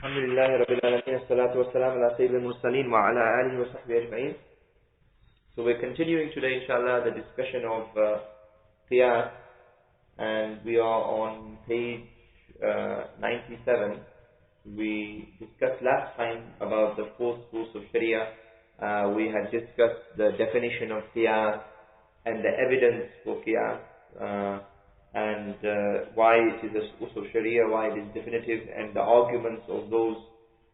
الحمد لله رب العالمين الصلاة والسلام على سيد المرسلين وعلى آله وصحبه أجمعين. So we're continuing today inshallah the discussion of Qiyas, and we are on page 97. We discussed last time about the fourth source of Sharia. We had discussed the definition of Qiyas and the evidence for Qiyas, and why it is a source of Sharia, why it is definitive, and the arguments of those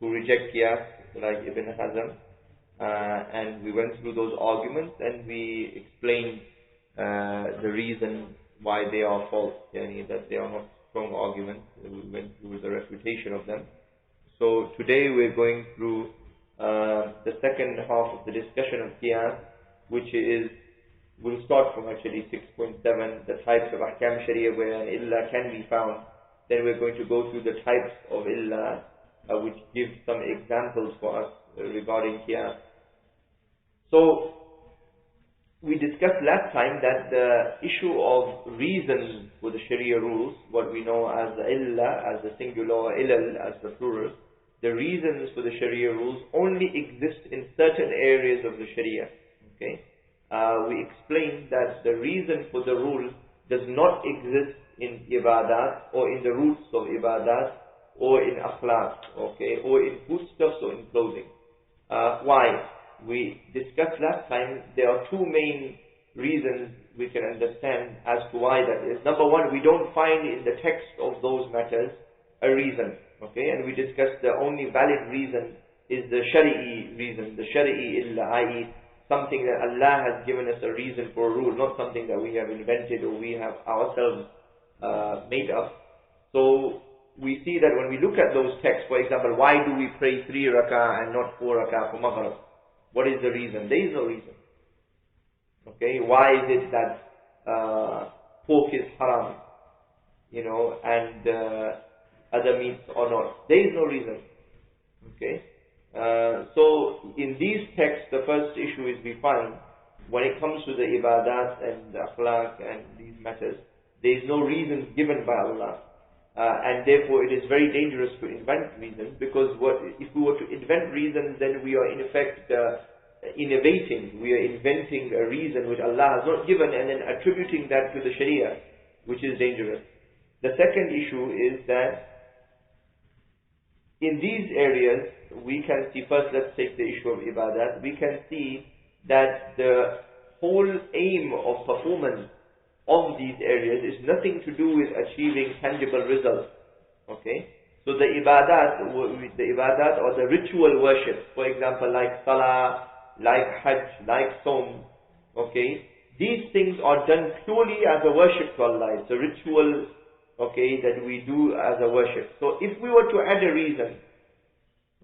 who reject Qiyas, like Ibn Hazm. And we went through those arguments and we explained the reason why they are false, that they are not strong arguments. We went through the refutation of them. So today we're going through the second half of the discussion of Qiyas, which is, we'll start from actually 6.7, the types of Ahkam Sharia where an Illa can be found. Then we're going to go through the types of Illa, which give some examples for us regarding Qiyas. So, we discussed last time that the issue of reasons for the Sharia rules, what we know as the Illa, as the singular, or Ilal as the plural, the reasons for the Sharia rules only exist in certain areas of the Sharia. Okay? We explained that the reason for the rule does not exist in ibadat or in the roots of ibadat or in akhlaq, okay, or in foodstuffs or in clothing. Why? We discussed last time there are two main reasons we can understand as to why that is. Number one, we don't find in the text of those matters a reason, okay, and we discussed the only valid reason is the Shari'i reason, the Shari'i illa, i.e. something that Allah has given us a reason for a rule, not something that we have invented or we have ourselves made up. So we see that when we look at those texts, for example, why do we pray 3 rak'ah and not 4 rak'ah for Maghrib? What is the reason? There is no reason. Okay, why is it that pork is haram, and other meats are not? There is no reason. Okay. So in these texts, the first issue is we find when it comes to the ibadat and the akhlaq and these matters, there is no reasons given by Allah, and therefore it is very dangerous to invent reasons, because if we were to invent reasons, then we are in effect innovating, we are inventing a reason which Allah has not given and then attributing that to the Sharia, which is dangerous. The second issue is that in these areas, we can see, first let's take the issue of ibadat, we can see that the whole aim of performance of these areas is nothing to do with achieving tangible results. Okay? So the ibadat or the ritual worship, for example, like salah, like hajj, like som, okay? These things are done purely as a worship to Allah. It's a ritual, okay, that we do as a worship. So if we were to add a reason,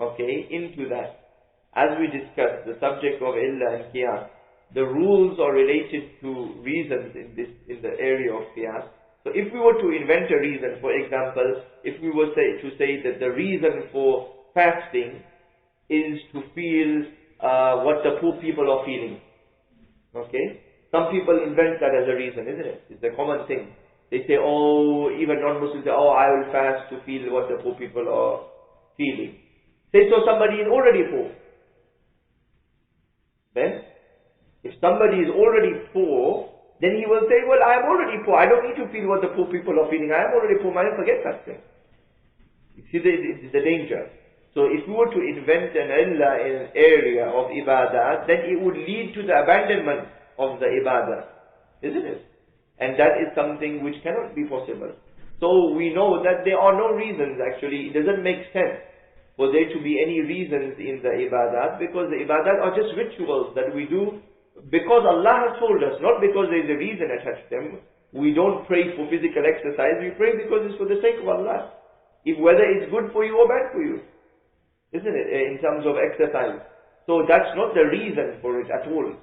okay, into that, as we discussed, the subject of Illa and Qiyas, the rules are related to reasons in the area of Qiyas. So if we were to invent a reason, for example, if we were to say that the reason for fasting is to feel what the poor people are feeling, okay? Some people invent that as a reason, isn't it? It's a common thing. They say, oh, even non-Muslims say, oh, I will fast to feel what the poor people are feeling. Say so somebody is already poor. Then, if somebody is already poor, then he will say, well, I am already poor. I don't need to feel what the poor people are feeling. I am already poor. I forget that thing. You see the danger. So if we were to invent an illa in an area of ibadah, then it would lead to the abandonment of the ibadah. Isn't it? And that is something which cannot be possible. So we know that there are no reasons actually. It doesn't make sense for there to be any reasons in the ibadat, because the ibadat are just rituals that we do because Allah has told us, not because there is a reason attached to them. We don't pray for physical exercise, we pray because it's for the sake of Allah. Whether it's good for you or bad for you, isn't it, in terms of exercise. So that's not the reason for it at all.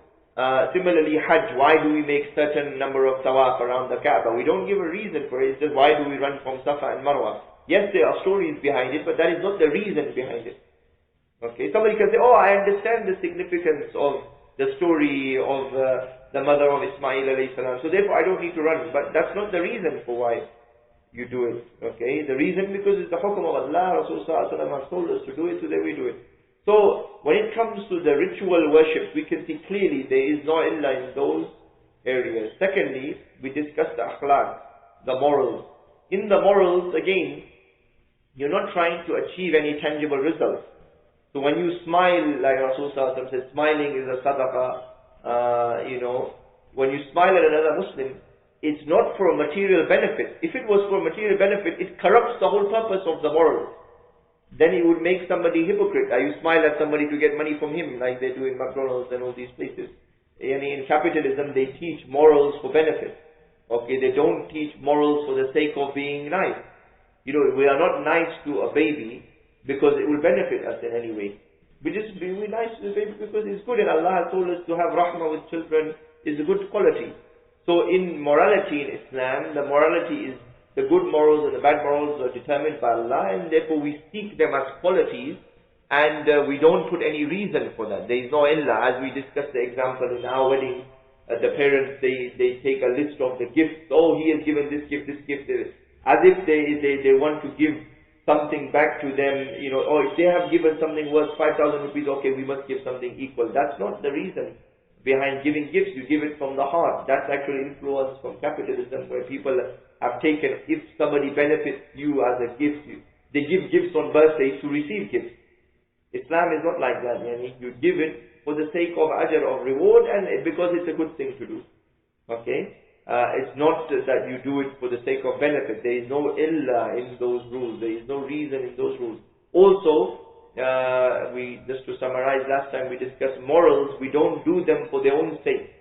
Similarly, Hajj, why do we make certain number of tawaf around the Kaaba? We don't give a reason for it. It's just why do we run from Safa and Marwa? Yes, there are stories behind it, but that is not the reason behind it. Okay, somebody can say, oh, I understand the significance of the story of the mother of Ismael alayhi salam, so therefore I don't need to run. But that's not the reason for why. you do it. Okay, the reason, because it's the hukum of Allah, Rasulullah has told us to do it, so then we do it. So when it comes to the ritual worship, we can see clearly there is no illa in those areas. Secondly, we discussed the akhlaq, the morals. In the morals, again, you're not trying to achieve any tangible results. So when you smile, like Rasulullah says, smiling is a sadaqah, when you smile at another Muslim, it's not for a material benefit. If it was for a material benefit, it corrupts the whole purpose of the morals. Then it would make somebody hypocrite. You smile at somebody to get money from him, like they do in McDonald's and all these places. In capitalism, they teach morals for benefit. Okay, they don't teach morals for the sake of being nice. We are not nice to a baby because it will benefit us in any way. We just be nice to the baby because it's good, and Allah has told us to have rahmah with children is a good quality. So in morality in Islam, the morality is the good morals and the bad morals are determined by Allah, and therefore we seek them as qualities, and we don't put any reason for that. There is no illa. As we discussed the example in our wedding, the parents, they take a list of the gifts. Oh, he has given this gift, as if they want to give something back to them, or if they have given something worth 5,000 rupees, okay, we must give something equal. That's not the reason behind giving gifts. You give it from the heart. That's actually influence from capitalism, where people have taken, if somebody benefits you as a gift, they give gifts on birthdays to receive gifts. Islam is not like that. You give it for the sake of ajr, of reward, and because it's a good thing to do. Okay? It's not that you do it for the sake of benefit. There is no illa in those rules. There is no reason in those rules. Also, just to summarize, last time we discussed morals. We don't do them for their own sake.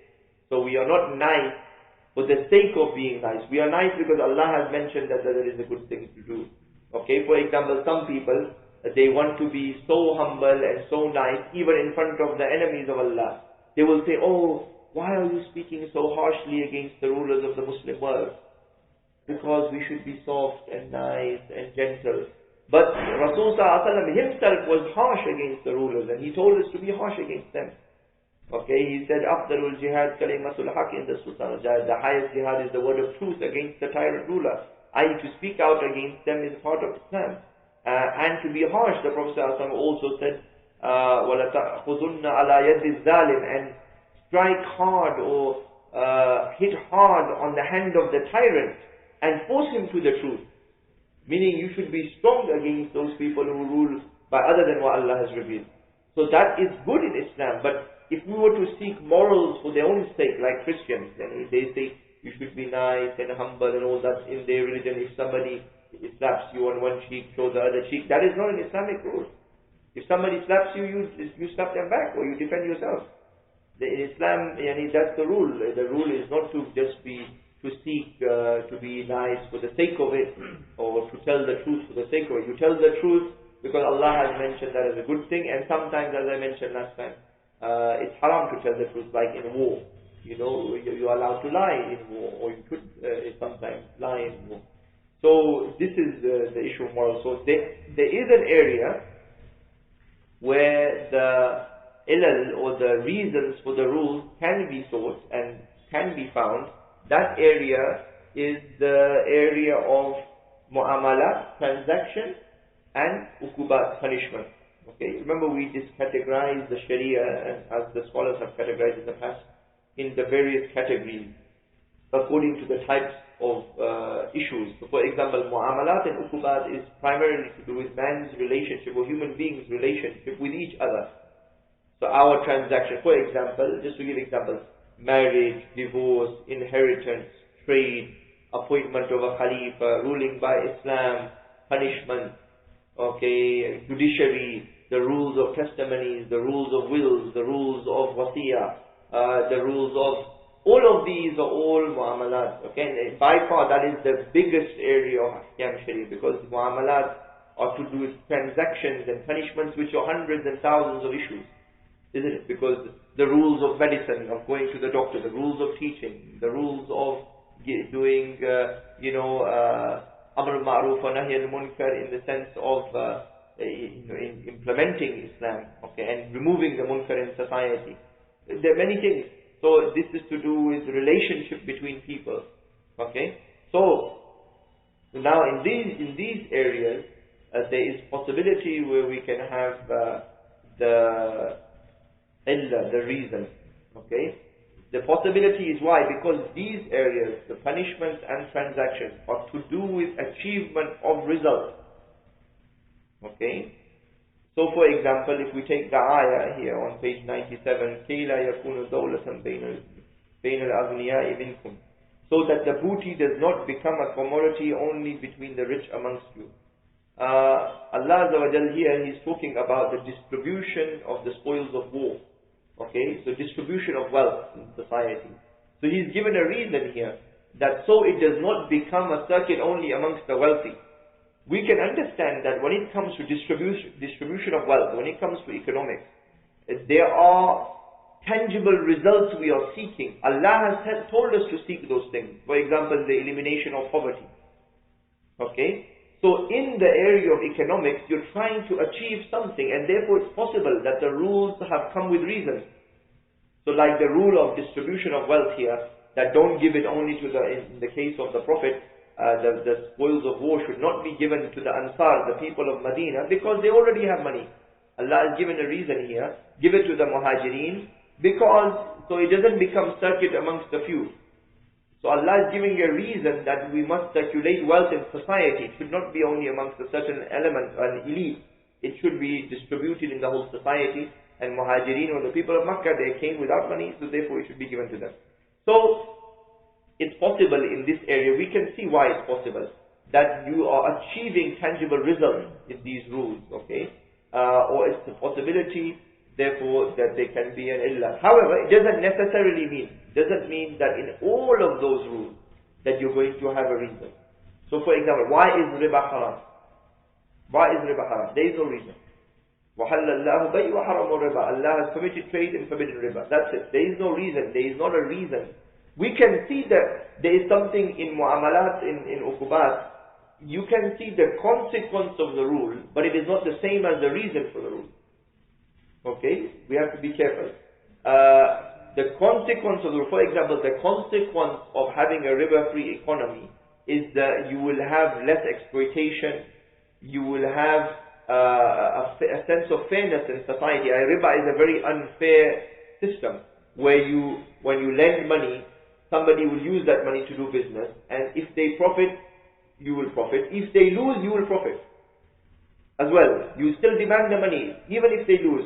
So we are not nice for the sake of being nice. We are nice because Allah has mentioned that there is a good thing to do. Okay, for example, some people, they want to be so humble and so nice, even in front of the enemies of Allah. They will say, oh, why are you speaking so harshly against the rulers of the Muslim world? Because we should be soft and nice and gentle. But Rasulullah himself was harsh against the rulers, and he told us to be harsh against them. Okay, he said, Afdalul jihad kalimatul haq in the Sultan. The highest jihad is the word of truth against the tyrant ruler. To speak out against them is part of Islam. And to be harsh, the Prophet ﷺ also said, وَلَتَأْخُذُنَّ عَلَى يَدِّ الظَّالِمِ, and strike hard or hit hard on the hand of the tyrant and force him to the truth. Meaning you should be strong against those people who rule by other than what Allah has revealed. So that is good in Islam. But if we were to seek morals for their own sake, like Christians, and they say you should be nice and humble and all that in their religion, if somebody slaps you on one cheek, show the other cheek, that is not an Islamic rule. If somebody slaps you, you slap them back, or you defend yourself. In Islam, that's the rule. The rule is not to just seek to be nice for the sake of it, or to tell the truth for the sake of it. You tell the truth because Allah has mentioned that as a good thing, and sometimes, as I mentioned last time, it's haram to tell the truth, like in war. You are allowed to lie in war, or you could sometimes lie in war. So this is the issue of morals. So there is an area where the ilal, or the reasons for the rules, can be sought and can be found. That area is the area of mu'amalat, transaction, and ukubat, punishment. Okay, remember we categorized the Sharia, and as the scholars have categorized in the past, in the various categories according to the types of issues. So for example, mu'amalat and ukubat is primarily to do with man's relationship, or human beings' relationship with each other. So our transaction, for example, just to give examples, marriage, divorce, inheritance, trade, appointment of a Khalifa, ruling by Islam, punishment, okay, judiciary, the rules of testimonies, the rules of wills, the rules of wasiyah, the rules of, all of these are all mu'amalat. Okay, and by far that is the biggest area of Ahkam Sharia, because mu'amalat are to do with transactions and punishments, which are hundreds and thousands of issues. Isn't it? Because the rules of medicine, of going to the doctor, the rules of teaching, the rules of doing, amr al-ma'ruf wa nahy al-munkar, in the sense of in implementing Islam, okay, and removing the munkar in society. There are many things. So this is to do with relationship between people. Okay. So So now in these areas, there is possibility where we can have the illa, the reason. Okay? The possibility is why? Because these areas, the punishments and transactions, are to do with achievement of result. Okay? So for example, if we take the ayah here on page 97, كَيْ لَا يَكُونُ دَوْلَةً بَيْنَ الْأَغْنِيَاءِ مِنْكُمْ, so that the booty does not become a commodity only between the rich amongst you. Allah Azza wa Jal here, He's talking about the distribution of the spoils of war. Okay, so distribution of wealth in society. So He's given a reason here, that so it does not become a circuit only amongst the wealthy. We can understand that when it comes to distribution of wealth, when it comes to economics, there are tangible results we are seeking. Allah has told us to seek those things. For example, the elimination of poverty. Okay? So in the area of economics, you're trying to achieve something, and therefore it's possible that the rules have come with reasons. So like the rule of distribution of wealth here, that don't give it only to in the case of the Prophet, the spoils of war should not be given to the Ansar, the people of Medina, because they already have money. Allah has given a reason here. Give it to the Muhajirin, because so it doesn't become circuit amongst the few. So Allah is giving a reason that we must circulate wealth in society. It should not be only amongst a certain element, an elite. It should be distributed in the whole society. And Muhajirin, or the people of Makkah, they came without money, so therefore it should be given to them. So it's possible in this area, we can see why it's possible, that you are achieving tangible results in these rules, okay? Or it's a possibility, therefore, that there can be an illah. However, it doesn't necessarily mean that in all of those rules that you're going to have a reason. So for example, why is riba haram? Why is riba haram? There is no reason. وَحَلَّ اللَّهُ بَيْءَ وَحَرَمَ الرِّبَا. Allah has permitted trade and forbidden riba. That's it. There is no reason. There is not a reason. We can see that there is something in mu'amalat, in uqubat. You can see the consequence of the rule, but it is not the same as the reason for the rule. Okay? We have to be careful. The consequence of the rule, for example, the consequence of having a riba-free economy is that you will have less exploitation, you will have a sense of fairness in society. A riba is a very unfair system where when you lend money, somebody will use that money to do business, and if they profit, you will profit. If they lose, you will profit as well. You still demand the money, even if they lose.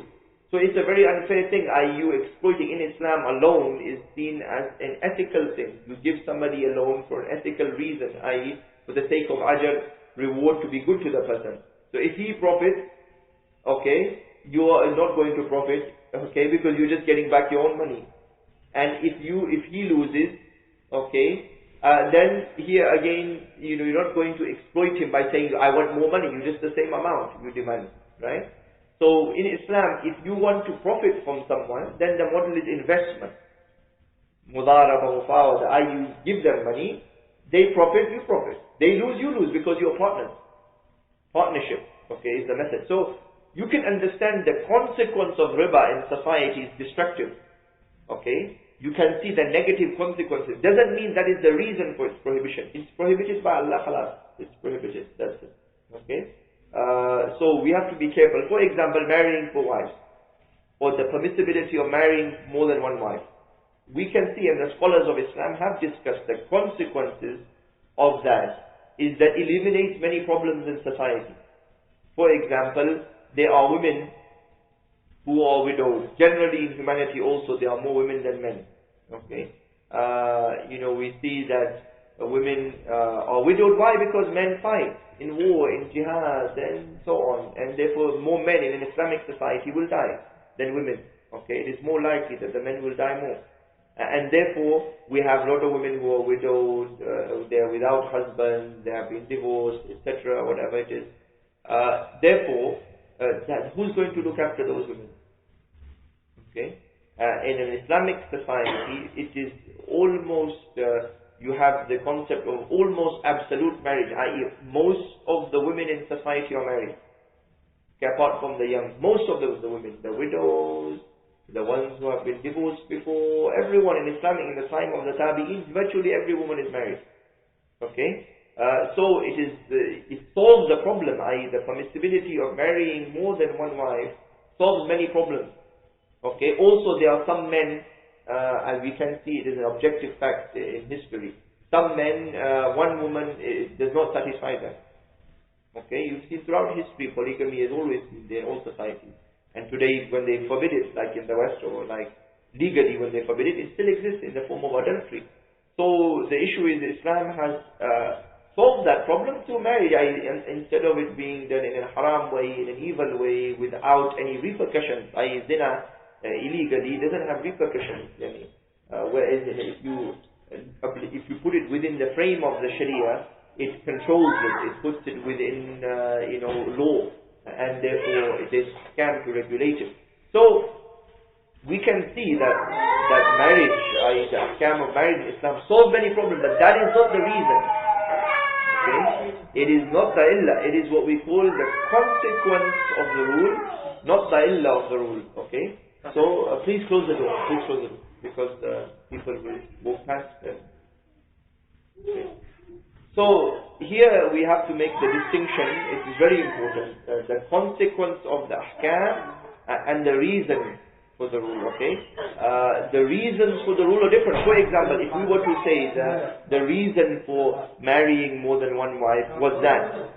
So it's a very unfair thing. You exploiting in Islam alone is seen as an ethical thing. You give somebody a loan for an ethical reason, i.e. for the sake of ajr, reward, to be good to the person. So if he profits, okay, you are not going to profit, okay, because you're just getting back your own money. And if he loses, okay, then here again, you're not going to exploit him by saying, I want more money. You just the same amount you demand, right? So in Islam, if you want to profit from someone, then the model is investment. Mudaraba, mufawada, you give them money, they profit, you profit. They lose, you lose, because you're partners. Partnership, okay, is the method. So you can understand the consequence of riba in society is destructive. Okay, you can see the negative consequences. Doesn't mean that is the reason for its prohibition. It's prohibited by Allah, khalas. It's prohibited, that's it. Okay, so we have to be careful. For example, marrying 4 wives, or the permissibility of marrying more than 1 wife. We can see, and the scholars of Islam have discussed, the consequences of that is that eliminates many problems in society. For example, there are women who are widows. Generally in humanity also there are more women than men. Okay, we see that women are widowed. Why? Because men fight in war, in jihad, and so on, and therefore more men in an Islamic society will die than women. Okay, it is more likely that the men will die more. And therefore, we have a lot of women who are widowed, they are without husbands, they have been divorced, etc., whatever it is. Therefore, who's going to look after those women? Okay? In an Islamic society, it is almost, you have the concept of almost absolute marriage, i.e. most of the women in society are married. Okay, apart from the young, most of the women, the widows, the ones who have been divorced before, everyone in Islam in the time of the Tabi'in, virtually every woman is married. Okay? So it solves the problem, i.e. the permissibility of marrying more than one wife solves many problems. Okay. Also, there are some men, as we can see, it is an objective fact in history. Some men, one woman does not satisfy them. Okay. You see, throughout history, polygamy has always been there in all societies. And today, when they forbid it, like in the West, or like legally when they forbid it, it still exists in the form of adultery. So the issue is Islam has solved that problem through marriage, instead of it being done in a haram way, in an evil way, without any repercussions, i.e. zina illegally doesn't have repercussions. Whereas if you put it within the frame of the Sharia, it controls it, it puts it within law, and therefore it is ahkam to regulate it. So we can see that marriage, i.e. the ahkam of marriage in Islam, solves many problems, but that is not the reason. Okay? It is not the illah, it is what we call the consequence of the rule, not the illah of the rule. Okay? So please close the door, because people will walk past them. Okay. So here we have to make the distinction, it is very important, the consequence of the ahkam and the reason for the rule. Okay, the reasons for the rule are different. For example, if we were to say the reason for marrying more than one wife was that,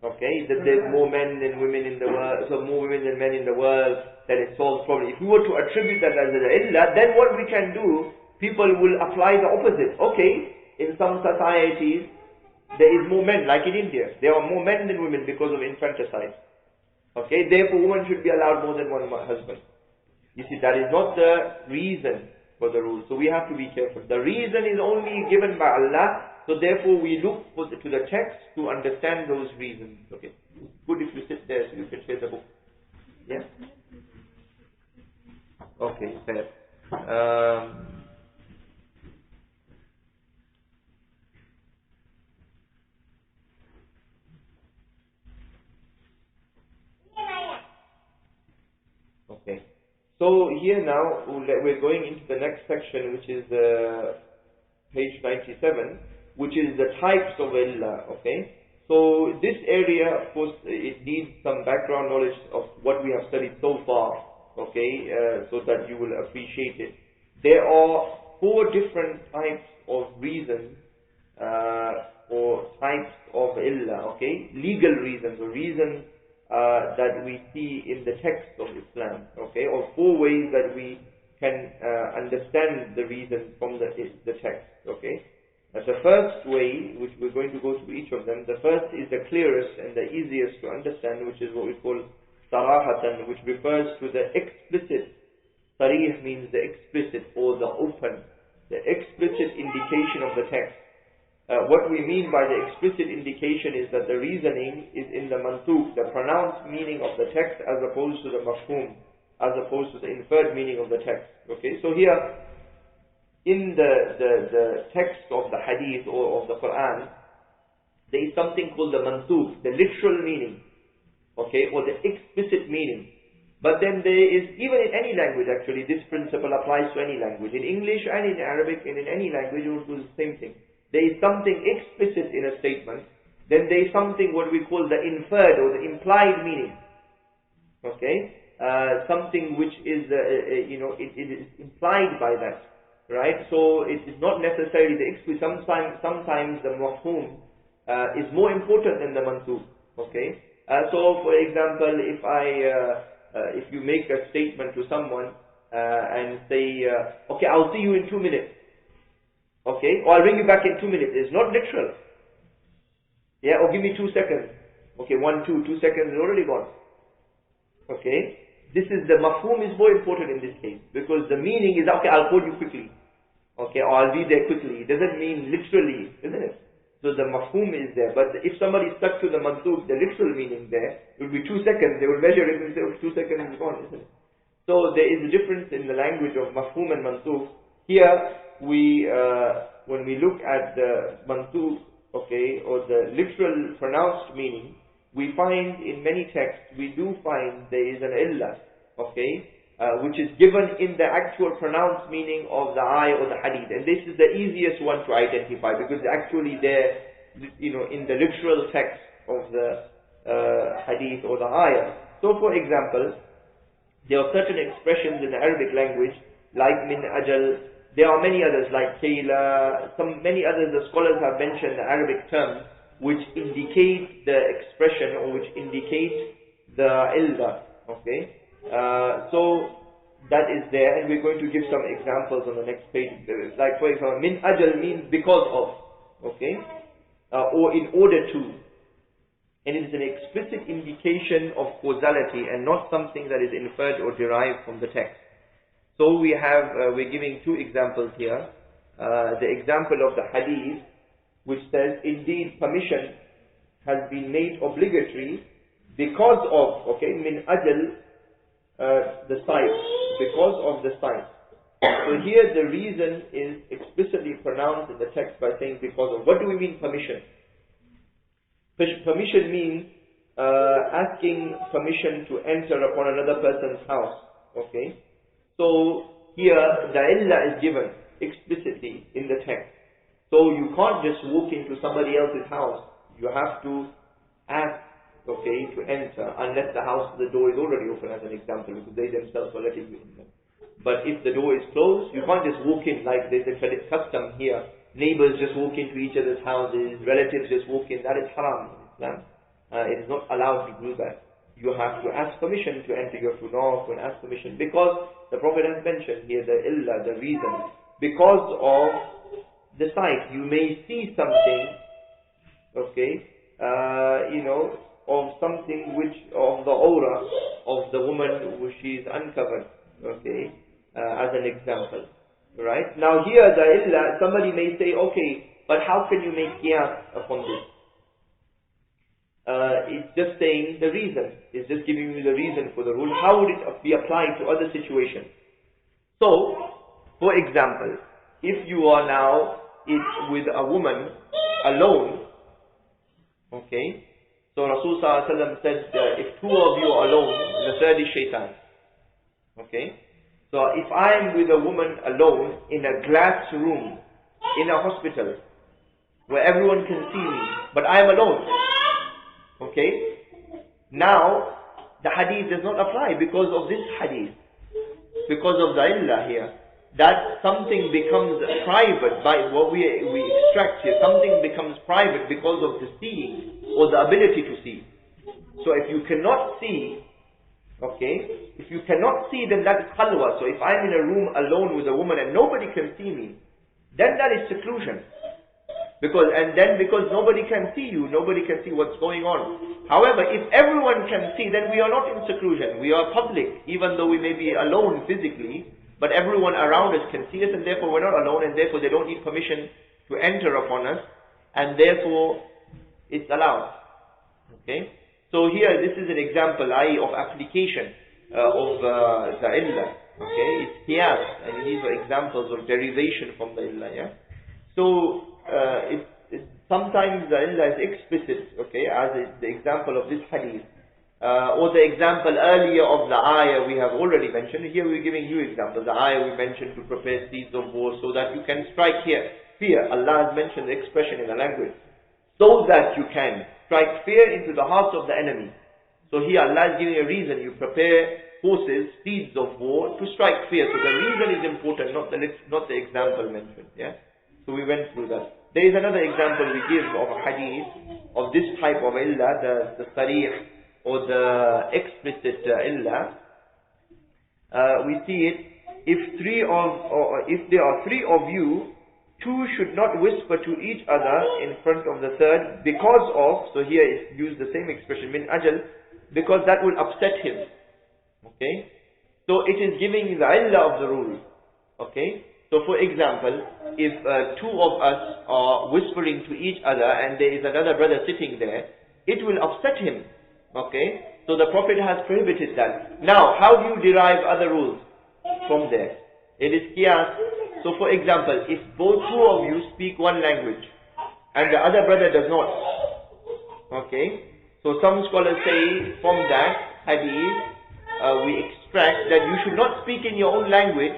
okay, that there's more men than women in the world, so more women than men in the world, that it solves problems. If we were to attribute that as the illah, then what we can do, people will apply the opposite. Okay, in some societies there is more men, like in India, there are more men than women because of infanticide. Okay, therefore women should be allowed more than one husband. You see, that is not the reason for the rule. So we have to be careful. The reason is only given by Allah. So therefore we look to the text to understand those reasons. Okay. Good if you sit there so you can share the book. Yeah? Okay, fair. Okay. So here now we're going into the next section, which is page 97, which is the types of illah. Okay. So this area, of course, it needs some background knowledge of what we have studied so far. Okay, so that you will appreciate it. There are 4 different types of reasons or types of illah. Okay, legal reasons or reasons that we see in the text of Islam, okay, or 4 ways that we can understand the reason from the text, okay. The first way, which we're going to go through each of them, the first is the clearest and the easiest to understand, which is what we call sarahatan, which refers to the explicit. Sarih means the explicit or the open, the explicit indication of the text. What we mean by the explicit indication is that the reasoning is in the mantuq, the pronounced meaning of the text, as opposed to the mafhum, as opposed to the inferred meaning of the text. Okay, so here in the text of the hadith or of the Quran, there is something called the mantuq, the literal meaning, okay, or the explicit meaning. But then there is, even in any language actually, this principle applies to any language. In English and in Arabic and in any language, it will do the same thing. There is something explicit in a statement, then there is something what we call the inferred or the implied meaning. Okay, something which is, it is implied by that, right? So it is not necessarily the explicit. Sometimes the mafhum is more important than the mantuq. Okay, so for example, if you make a statement to someone and say, okay, I'll see you in 2 minutes. Okay, or I'll bring you back in 2 minutes. It's not literal. Yeah, or give me 2 seconds. Okay, 1, 2 seconds is already gone. Okay, this is the mafhum is more important in this case, because the meaning is, okay, I'll call you quickly. Okay, or I'll be there quickly. It doesn't mean literally, isn't it? So the mafhum is there. But if somebody stuck to the mantuq, the literal meaning there, it will be 2 seconds. They will measure it and say, oh, 2 seconds is gone, isn't it? So there is a difference in the language of mafhum and mantuq. Here, when we look at the mantuq, okay, or the literal pronounced meaning, we find in many texts, we do find there is an illah, okay, which is given in the actual pronounced meaning of the ayah or the hadith. And this is the easiest one to identify, because actually there in the literal text of the hadith or the ayah. So for example, there are certain expressions in the Arabic language like min ajal. There are many others like kayla, many others. The scholars have mentioned the Arabic terms which indicate the expression or which indicate the illah. Okay, so that is there, and we're going to give some examples on the next page. Like for example, min ajal means because of, okay, or in order to, and it is an explicit indication of causality and not something that is inferred or derived from the text. So we're giving two examples here. The example of the hadith which says, indeed permission has been made obligatory because of, okay, min ajal, the sight, because of the sight. So here the reason is explicitly pronounced in the text by saying because of. What do we mean permission? Permission means asking permission to enter upon another person's house. Okay, so here the illah is given explicitly in the text. So you can't just walk into somebody else's house. You have to ask, okay, to enter, unless the door is already open, as an example, because they themselves are letting you in. But if the door is closed, you can't just walk in like there's a custom here. Neighbors just walk into each other's houses, relatives just walk in. That is haram in Islam. It is not allowed to do that. You have to ask permission to enter your funaf, and ask permission, because the Prophet has mentioned here the illah, the reason, because of the sight. You may see something, okay, of something of the aura of the woman who she is uncovered, okay, as an example, right? Now here the illah, somebody may say, okay, but how can you make qiyas upon this? It's just saying the reason, it's just giving you the reason for the rule. How would it be applied to other situations? So, for example, if you are now with a woman alone, okay, so Rasul Sallallahu Alaihi Wasallam said, if two of you are alone, the third is shaitan. Okay, so if I am with a woman alone in a glass room in a hospital where everyone can see me, but I am alone, okay, now the hadith does not apply because of this hadith, because of the illah here, that something becomes private by what we extract here. Something becomes private because of the seeing or the ability to see. So if you cannot see, okay, if you cannot see, then that is khalwa. So if I'm in a room alone with a woman and nobody can see me, then that is seclusion. Because nobody can see you, nobody can see what's going on. However, if everyone can see, then we are not in seclusion. We are public, even though we may be alone physically, but everyone around us can see us, and therefore we're not alone, and therefore they don't need permission to enter upon us, and therefore it's allowed. Okay? So here, this is an example, of application of the illah. Okay? It's qiyas, and these are examples of derivation from the illah. Yeah? So, sometimes the illah is explicit, okay, as is the example of this hadith. Or the example earlier of the ayah we have already mentioned. Here we're giving you examples. The ayah we mentioned to prepare seeds of war so that you can strike fear. Allah has mentioned the expression in the language. So that you can strike fear into the hearts of the enemy. So here Allah is giving a reason. You prepare forces, seeds of war to strike fear. So the reason is important, not the example mentioned. Yeah. So we went through that. There is another example we give of a hadith of this type of illah, the sarih, or the explicit illah. We see it, if there are three of you, two should not whisper to each other in front of the third because of, so here it's used the same expression, min ajal, because that will upset him. Okay? So it is giving the illah of the rule. Okay? So for example, if two of us are whispering to each other and there is another brother sitting there, it will upset him. Okay, so the Prophet has prohibited that. Now, how do you derive other rules from there? It is qiyas. So for example, if two of you speak one language and the other brother does not, okay, so some scholars say from that hadith, we extract that you should not speak in your own language,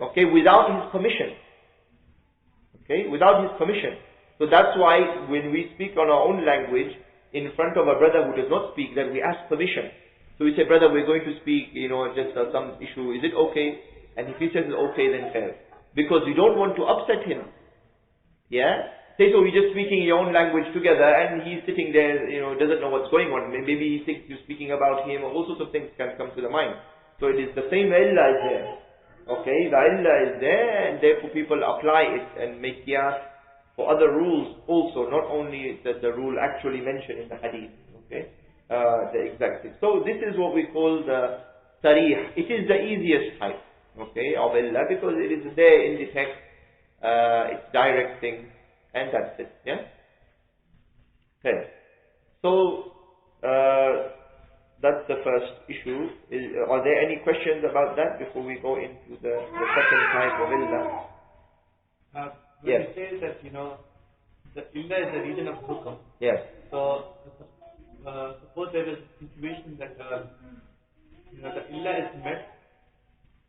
okay, without his permission. Okay, without his permission. So that's why when we speak on our own language in front of a brother who does not speak, then we ask permission. So we say, brother, we're going to speak, just some issue. Is it okay? And if he says it's okay, then fair. Because we don't want to upset him. Yeah? Say so we're just speaking your own language together and he's sitting there, doesn't know what's going on. Maybe he thinks you're speaking about him, or all sorts of things can come to the mind. So it is the same illah is there. Okay? The illah is there, and therefore people apply it and make qiyas for other rules also, not only the rule actually mentioned in the hadith. Okay? The exact thing. So this is what we call the sarih. It is the easiest type, okay, of illah, because it is there in the text, it's direct thing, and that's it. Yeah? Okay. So that's the first issue. Are there any questions about that before we go into the second type of illah? When Yes. you say that, the illah is the region of hukam. Yes. So, suppose there is a situation that, the illah is met,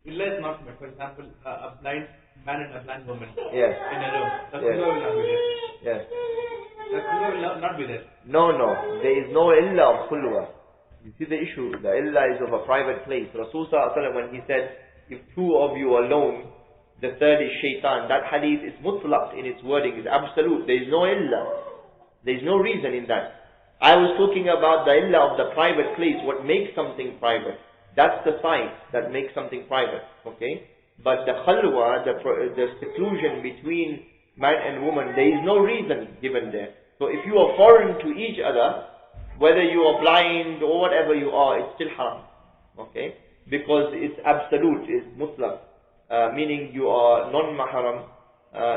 illah is not met. For example, a blind man and a blind woman Yes. in a room. The Yes. khulwa will not be there. Yes. The khulwa will not be there. No. There is no illah of khulwa. You see the issue. The illah is of a private place. Rasul Sallallahu Alaihi Wasallam, when he said, if two of you are alone, the third is shaitan. That hadith is mutlaq in its wording, is absolute. There is no illah. There is no reason in that. I was talking about the illah of the private place, what makes something private. That's the sign that makes something private. Okay? But the khalwa, the seclusion between man and woman, there is no reason given there. So if you are foreign to each other, whether you are blind or whatever you are, it's still haram. Okay? Because it's absolute, it's mutlaq. Meaning you are non-mahram.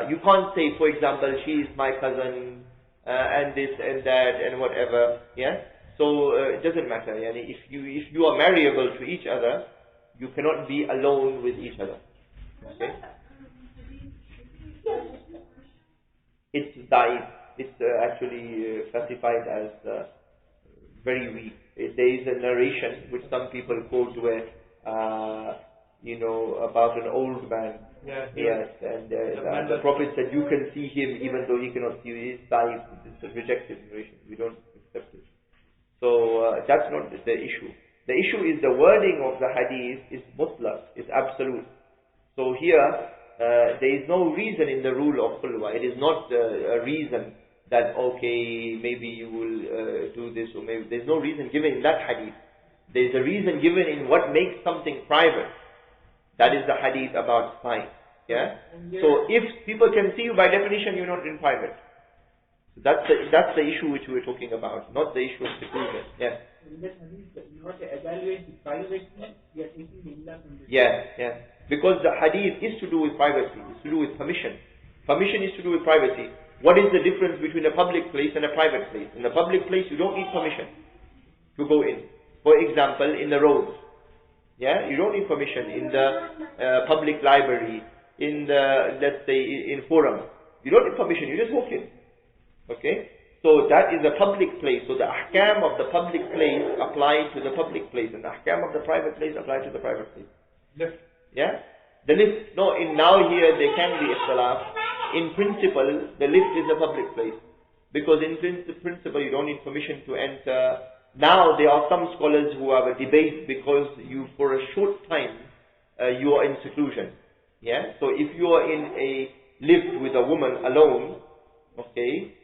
You can't say, for example, she is my cousin, and this and that and whatever. Yeah. So it doesn't matter. Yani if you are marriable to each other, you cannot be alone with each other. Okay. It's da'if. It's actually classified as very weak. There is a narration which some people quote where. About an old man. Yeah. Yes, and the Prophet said, you can see him even though he cannot see you. His size. It's a rejected narration. We don't accept it. So that's not the issue. The issue is the wording of the hadith is mutlaq, is absolute. So here, there is no reason in the rule of khulwa. It is not a reason that, okay, maybe you will do this, or maybe there's no reason given in that hadith. There's a reason given in what makes something private. That is the hadith about sight. Yeah? So if people can see you, by definition you're not in private. So that's the issue which we're talking about, not the issue of seclusion. Yeah. In that hadith, in order to evaluate the privacy, we are taking the illah from this. Yeah. Because the hadith is to do with privacy, it's to do with permission. Permission is to do with privacy. What is the difference between a public place and a private place? In a public place you don't need permission to go in. For example, in the roads. Yeah, you don't need permission. In the public library, in the, let's say, in forum, you don't need permission, you just walk in. Okay? So that is a public place. So the ahkam of the public place apply to the public place, and the ahkam of the private place apply to the private place. Lift. Yeah? The lift, no, now here there can be ikhtilaf. In principle, the lift is a public place. Because in principle, you don't need permission to enter. Now there are some scholars who have a debate because you, for a short time, you are in seclusion. Yeah. So if you are in a lift with a woman alone, okay,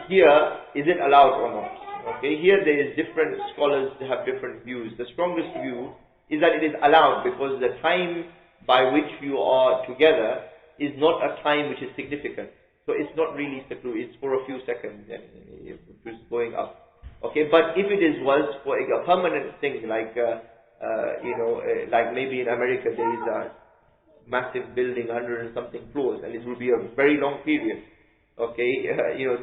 here is it allowed or not? Okay. Here there is different scholars have different views. The strongest view is that it is allowed because the time by which you are together is not a time which is significant. So it's not really secluded. It's for a few seconds and it's going up. Okay, but if it was for a permanent thing, like like maybe in America there is a massive building, 100 and something floors, and it will be a very long period. Okay,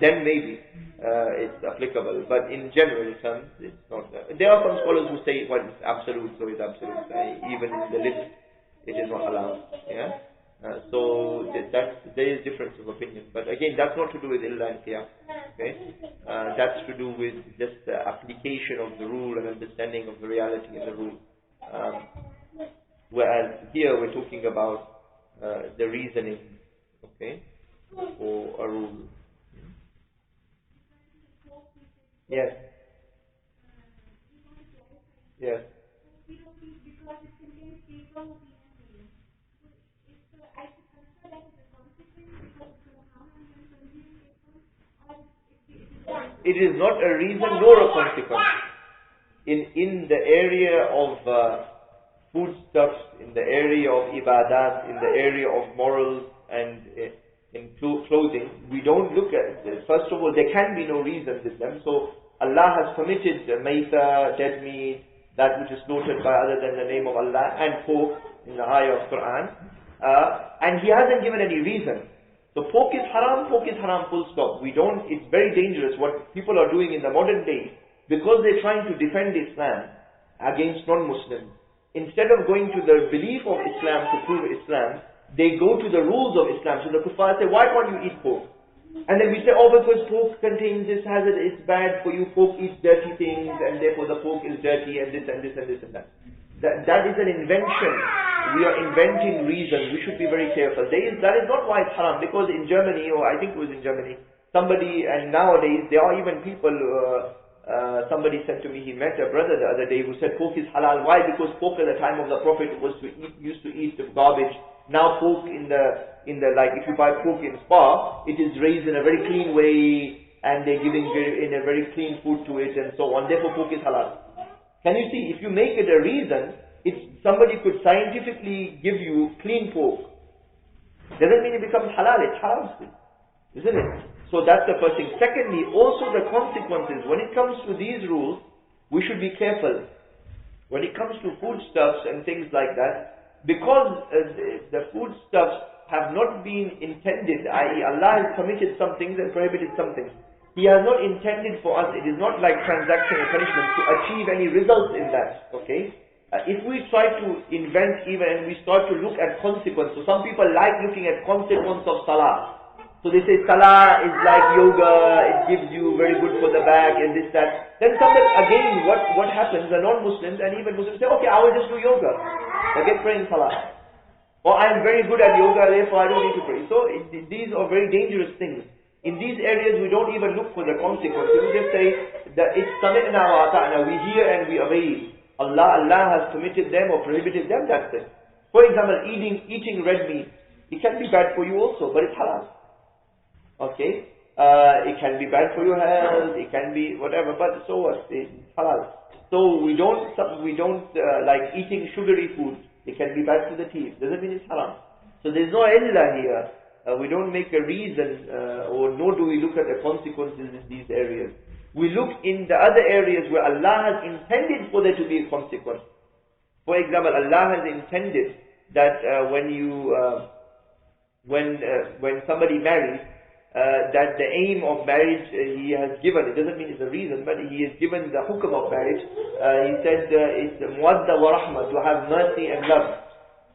then maybe it's applicable. But in general terms, it's not. There are some scholars who say, well, it's absolute, so it's absolute. Even in the lift, it is not allowed. Yeah. So there is difference of opinion, but again, that's not to do with illah and qiyas. Okay, that's to do with just the application of the rule and understanding of the reality of the rule. Whereas here we're talking about the reasoning, okay, for a rule. Yes. Yes. It is not a reason nor a consequence. In the area of foodstuffs, in the area of ibadat, in the area of morals and in clothing, we don't look at this. First of all, there can be no reason with them. So Allah has permitted maita, dead meat, that which is slaughtered by other than the name of Allah, and pork in the ayah of Quran. And He hasn't given any reason. So pork is haram, full stop. It's very dangerous what people are doing in the modern day, because they're trying to defend Islam against non-Muslims. Instead of going to the belief of Islam to prove Islam, they go to the rules of Islam. So the kuffar say, why can't you eat pork? And then we say, oh, because pork contains this hazard, it's bad for you, pork eats dirty things, and therefore the pork is dirty, and this and this and this and that. That is an invention. We are inventing reasons. We should be very careful. That is not why it's haram, because in Germany, or I think it was in Germany, and nowadays there are even people, somebody said to me, he met a brother the other day who said pork is halal. Why? Because pork at the time of the Prophet used to eat the garbage. Now pork like if you buy pork in Spa, it is raised in a very clean way, and they're giving in a very clean food to it and so on. Therefore pork is halal. Can you see, if you make it a reason, somebody could scientifically give you clean pork. Doesn't mean it becomes halal, it's haram still. Isn't it? So that's the first thing. Secondly, also the consequences. When it comes to these rules, we should be careful. When it comes to foodstuffs and things like that, because the foodstuffs have not been intended, i.e. Allah has permitted some things and prohibited some things. He has not intended for us, it is not like transaction and punishment, to achieve any results in that. Okay? If we try to invent even and we start to look at consequence, so some people like looking at consequence of salah. So they say salah is like yoga, it gives you very good for the back and this, that. Then sometimes again what happens, the non-Muslims and even Muslims say, okay, I will just do yoga. Forget praying salah. Or I am very good at yoga, therefore I don't need to pray. So these are very dangerous things. In these areas we don't even look for the consequences. We just say that it's sami'na wa ata'na, we hear and we obey. Allah has permitted them or prohibited them, that's it. For example, eating red meat, it can be bad for you also, but it's halal. Okay? It can be bad for your health, it can be whatever, but so what? It's halal. So we don't like eating sugary food. It can be bad to the teeth. Doesn't mean it's haram. So there's no illah here. We don't make a reason, or nor do we look at the consequences in these areas. We look in the other areas where Allah has intended for there to be a consequence. For example, Allah has intended that when somebody marries, that the aim of marriage He has given, it doesn't mean it's a reason, but He has given the hukm of marriage. He said it's muwadda wa rahmah, to have mercy and love.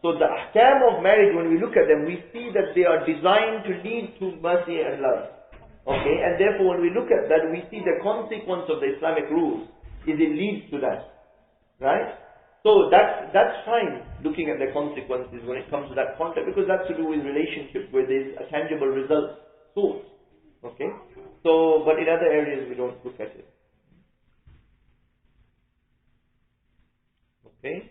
So the ahkam of marriage, when we look at them, we see that they are designed to lead to mercy and love. Okay, and therefore when we look at that, we see the consequence of the Islamic rules is it leads to that. Right? So that's fine, looking at the consequences when it comes to that context, because that's to do with relationship where there's a tangible result source. Okay? So, but in other areas we don't look at it. Okay?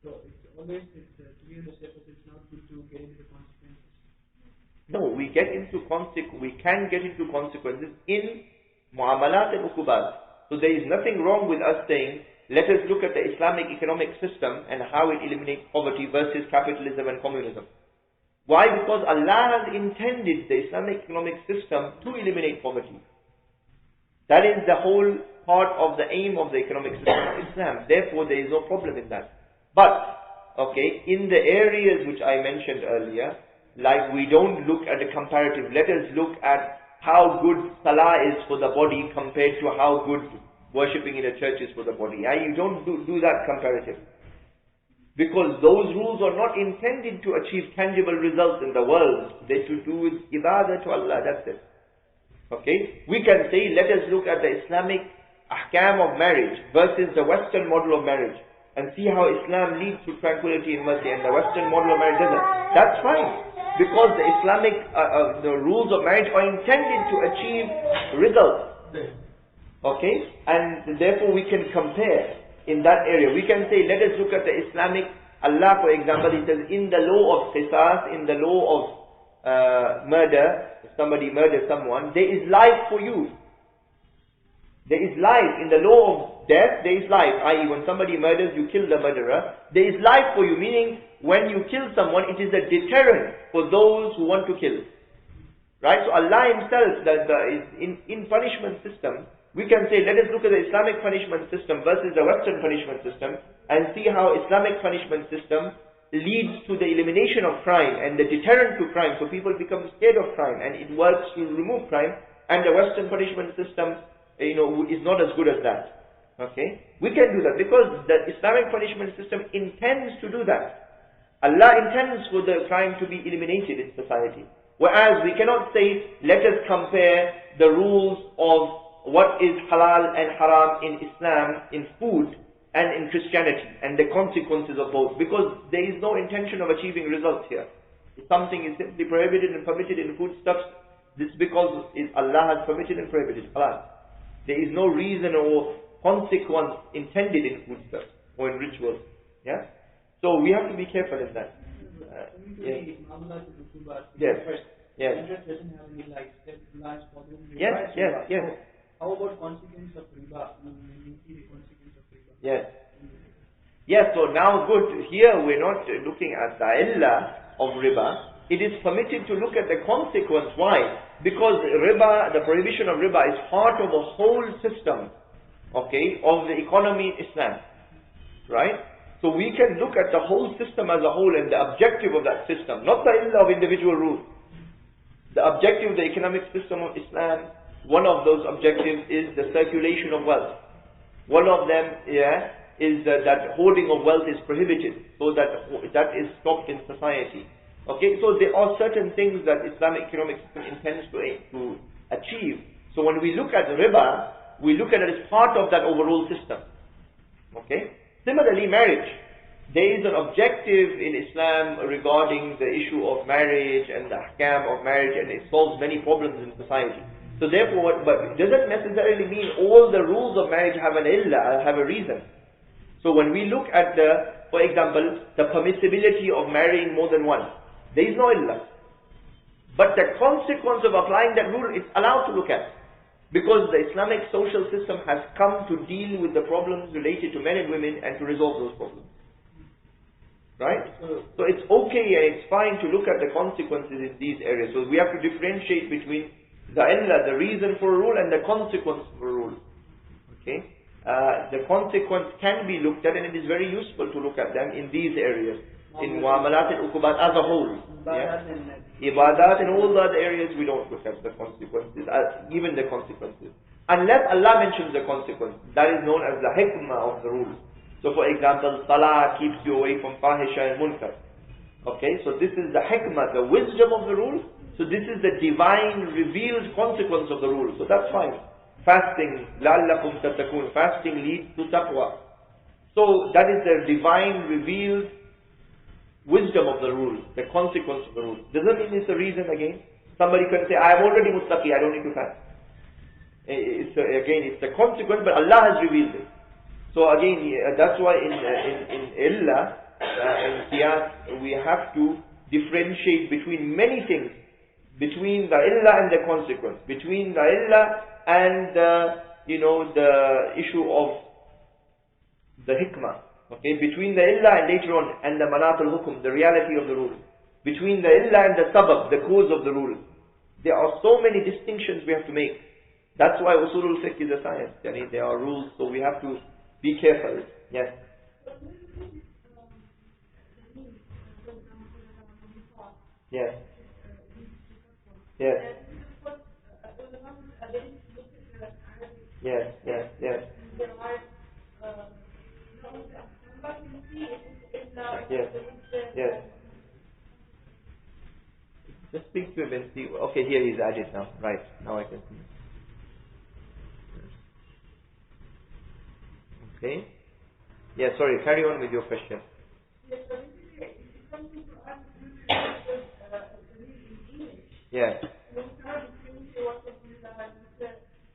So it's always to be on the safe, it's not good to get into the consequences. No, we can get into consequences in muamalat and ukubat. So there is nothing wrong with us saying, let us look at the Islamic economic system and how it eliminates poverty versus capitalism and communism. Why? Because Allah has intended the Islamic economic system to eliminate poverty. That is the whole part of the aim of the economic system of Islam. Therefore, there is no problem in that. But, okay, in the areas which I mentioned earlier, like we don't look at the comparative, let us look at how good salah is for the body compared to how good worshipping in a church is for the body. You don't do that comparative. Because those rules are not intended to achieve tangible results in the world. They're to do with ibadah to Allah, that's it. Okay? We can say, let us look at the Islamic ahkam of marriage versus the Western model of marriage. and see how Islam leads to tranquility and mercy, and the Western model of marriage doesn't. That's fine, because the Islamic the rules of marriage are intended to achieve results. Okay, and therefore we can compare in that area. We can say, let us look at the Islamic. Allah, for example, He says in the law of qisas, in the law of murder, if somebody murders someone, there is life for you. There is life. In the law of death, there is life. I.e., when somebody murders, you kill the murderer. There is life for you, meaning when you kill someone, it is a deterrent for those who want to kill. Right? So Allah Himself, in punishment system, we can say, let us look at the Islamic punishment system versus the Western punishment system, and see how Islamic punishment system leads to the elimination of crime and the deterrent to crime, so people become scared of crime, and it works to remove crime. And the Western punishment system, is not as good as that. Okay, we can do that because the Islamic punishment system intends to do that. Allah intends for the crime to be eliminated in society. Whereas we cannot say, let us compare the rules of what is halal and haram in Islam, in food, and in Christianity, and the consequences of both, because there is no intention of achieving results here. If something is simply prohibited and permitted in foodstuffs, this is because Allah has permitted and prohibited halal. There is no reason or consequence intended in foodstuffs or in rituals. Yeah? So we have to be careful in that. Yes. Yes. Yes. Yes. Yes. Yes. How about consequence of riba? You see the consequence of riba. Yes. Yes, so now good. Here we're not looking at the illah of riba. It is permitted to look at the consequence. Why? Because riba, the prohibition of riba is part of a whole system, okay, of the economy in Islam. Right? So we can look at the whole system as a whole and the objective of that system, not the illah of individual rules. The objective of the economic system of Islam, one of those objectives is the circulation of wealth. One of them, is that hoarding of wealth is prohibited, so that is stopped in society. Okay, so there are certain things that Islamic economic system intends to achieve. So when we look at riba, we look at it as part of that overall system. Okay. Similarly, marriage. There is an objective in Islam regarding the issue of marriage and the ahkam of marriage, and it solves many problems in society. So therefore, but it doesn't necessarily mean all the rules of marriage have an illah, have a reason. So when we look at for example, the permissibility of marrying more than one, there is no illah. But the consequence of applying that rule is allowed to look at. Because the Islamic social system has come to deal with the problems related to men and women and to resolve those problems. Right? So it's okay and it's fine to look at the consequences in these areas. So we have to differentiate between the illah, the reason for a rule, and the consequence for a rule. Okay? The consequence can be looked at, and it is very useful to look at them in these areas. In muamalat and ukubat as a whole. Yeah? Ibadat and all the other areas we don't look at the consequences, even the consequences. Unless Allah mentions the consequence, that is known as the hikmah of the rule. So for example, salah keeps you away from fahisha and munkar. Okay, so this is the hikmah, the wisdom of the rule. So this is the divine revealed consequence of the rule. So that's fine. Fasting, لَعَلَّكُمْ تَتَّقُونَ, fasting leads to taqwa. So that is the divine revealed wisdom of the rule, the consequence of the rule. Doesn't mean it's a reason again. Somebody can say, I am already muttaqi, I don't need to fast. It's the consequence, but Allah has revealed it. So again, that's why in illah, in qiyas, we have to differentiate between many things. Between the illah and the consequence. Between the illah and the issue of the hikmah. Okay, between the illah and later on, and the manat al-hukum, the reality of the rule. Between the illah and the sabab, the cause of the rule. There are so many distinctions we have to make. That's why Usul-ul-Fiqh is a science. There are rules, so we have to be careful. Yes. Yes. Yes. Yes, yes, yes. Yes, yes. Just speak to him and see. Okay, here he's added now. Right, now I can see. Okay. Yeah, sorry, carry on with your question. Yes, so basically, it's something to ask in English. Yeah. We cannot distinguish what the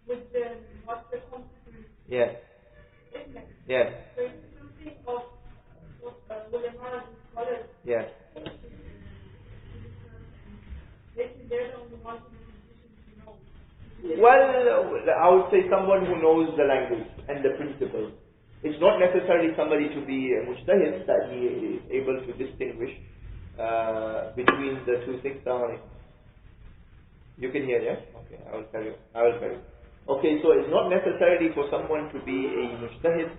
with what the consequence Yeah. is meant. Yeah. So it's something of ulama and scholars. Yeah. They're the only ones in a position to know. Well, I would say someone who knows the language and the principles. It's not necessarily somebody to be a mujtahid that he is able to distinguish between the two things. You can hear, yeah? Okay, I will carry on. Okay, so it's not necessarily for someone to be a mujtahid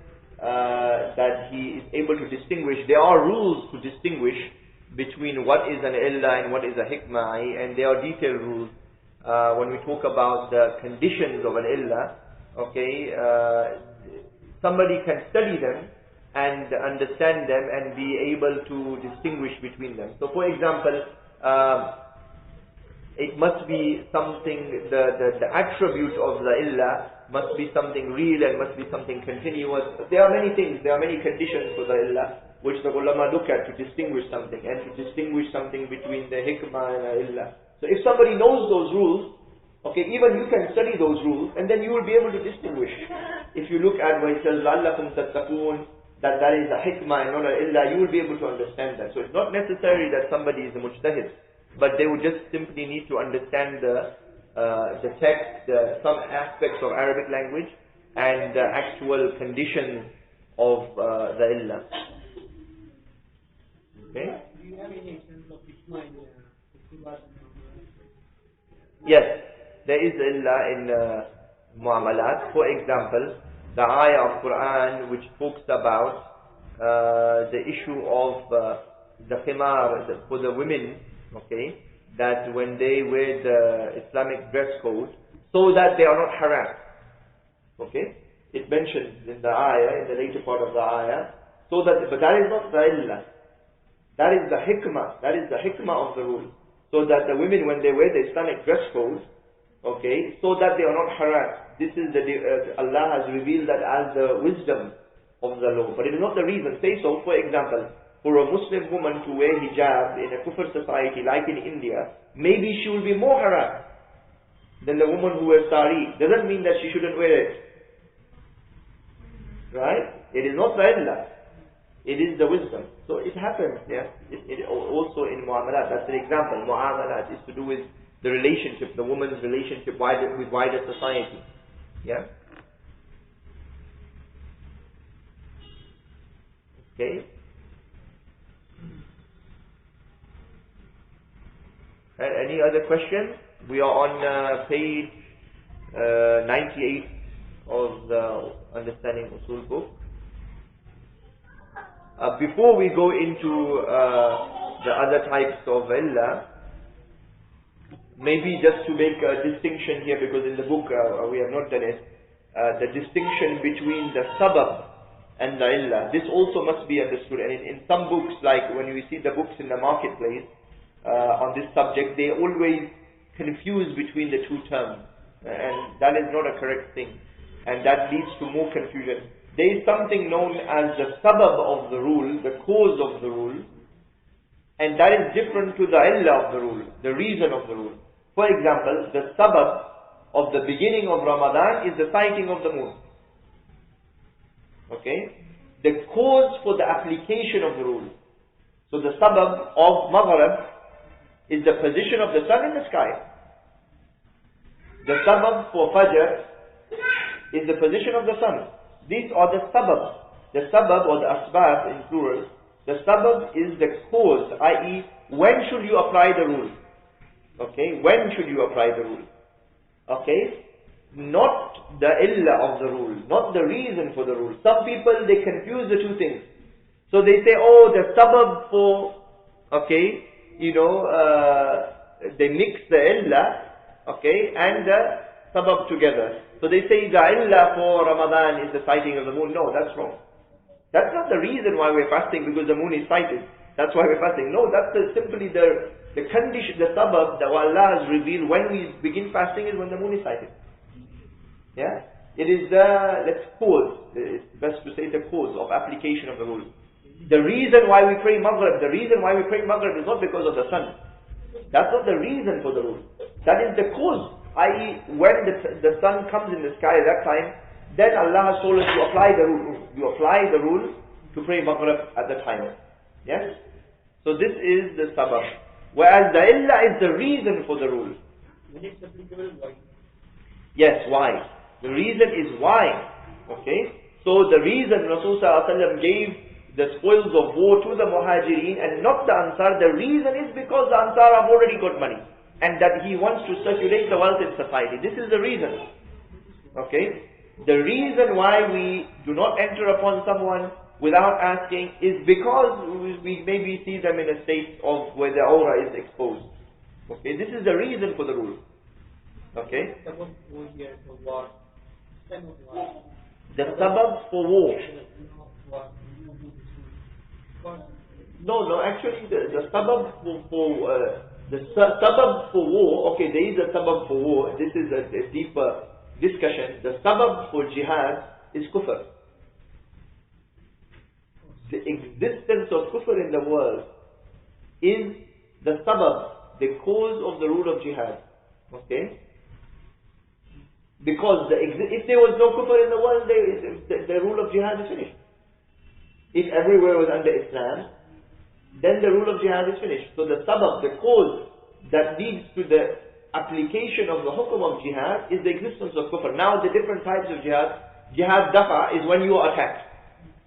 that he is able to distinguish. There are rules to distinguish between what is an illah and what is a hikmah, and there are detailed rules. When we talk about the conditions of an illah, okay, somebody can study them and understand them and be able to distinguish between them. So for example, it must be something, the attribute of the illah must be something real and must be something continuous. There are many things, there are many conditions for the illah which the ulama look at to distinguish something and to distinguish something between the hikmah and the illah. So if somebody knows those rules, okay, even you can study those rules and then you will be able to distinguish. If you look at where it says لَعَلَّكُمْ تَتَّقُونَ, that is a hikmah and not an illah, you will be able to understand that. So it's not necessary that somebody is a mujtahid, but they would just simply need to understand the text, some aspects of Arabic language and the actual conditions of the illah. Okay? Do you have any example of Ismael? Yes, there is illah in muamalat. For example, the ayah of Quran which talks about the issue of the khimar for the women, okay, that when they wear the Islamic dress code, so that they are not harassed. Okay, it mentions in the ayah, in the later part of the ayah, so that, but that is not the illah. That is the hikmah. That is the hikmah of the rule. So that the women, when they wear the Islamic dress code, okay, so that they are not harassed. This is Allah has revealed that as the wisdom of the law. But it is not the reason. Say so, for example, for a Muslim woman to wear hijab in a kufr society like in India, maybe she will be more harassed than the woman who wears sari. Doesn't mean that she shouldn't wear it. Right? It is not the illah. It is the wisdom. So it happens, yeah. It also in muamalat, that's an example. Muamalat is to do with the relationship, the woman's relationship with wider society. Yeah. Okay. Any other questions? We are on page 98 of the Understanding Usul book. Before we go into the other types of illah, maybe just to make a distinction here, because in the book we have not done it, the distinction between the sabab and the illah, this also must be understood. And in some books, like when we see the books in the marketplace on this subject, they always confuse between the two terms, and that is not a correct thing, and that leads to more confusion. There is something known as the sabab of the rule, the cause of the rule, and that is different to the illah of the rule, the reason of the rule. For example, the sabab of the beginning of Ramadan is the sighting of the moon. Okay? The cause for the application of the rule. So the sabab of Maghrib is the position of the sun in the sky. The sabab for Fajr is the position of the sun. These are the sabab. The sabab or the asbab in plural. The sabab is the cause, i.e. when should you apply the rule? Okay, when should you apply the rule? Okay, not the illah of the rule, not the reason for the rule. Some people, they confuse the two things. So they say, oh, the sabab for, okay, they mix the illah, okay, and the sabab together. So they say the illah for Ramadan is the sighting of the moon. No, that's wrong. That's not the reason why we're fasting, because the moon is sighted. That's why we're fasting. No, that's simply the condition, the sabab that Allah has revealed when we begin fasting is when the moon is sighted. Yeah? It is the, cause, it's best to say the cause of application of the rule. The reason why we pray Maghrib, is not because of the sun. That's not the reason for the rule. That is the cause, i.e. when the sun comes in the sky at that time, then Allah has told us to apply the rule. You apply the rule to pray Maghrib at the time. Yes? So this is the sabab. Whereas the illah is the reason for the rule. When it's applicable, why? Yes, why? The reason is why. Okay? So the reason Rasulullah ﷺ gave the spoils of war to the Muhajirin and not the Ansar, the reason is because the Ansar have already got money. And that he wants to circulate the wealth in society. This is the reason. Okay? The reason why we do not enter upon someone without asking is because we maybe see them in a state of where the aura is exposed. Okay? This is the reason for the rule. Okay? The sabab for war. No, actually the sabab sabab for war, okay, there is a sabab for war. This is a deeper discussion. The sabab for jihad is kufr. The existence of kufr in the world is the sabab, the cause of the rule of jihad. Okay? Because if there was no kufr in the world, the rule of jihad is finished. If everywhere was under Islam, then the rule of jihad is finished. So the sabab, the cause that leads to the application of the hukum of jihad is the existence of kufr. Now the different types of jihad, jihad dafa is when you are attacked.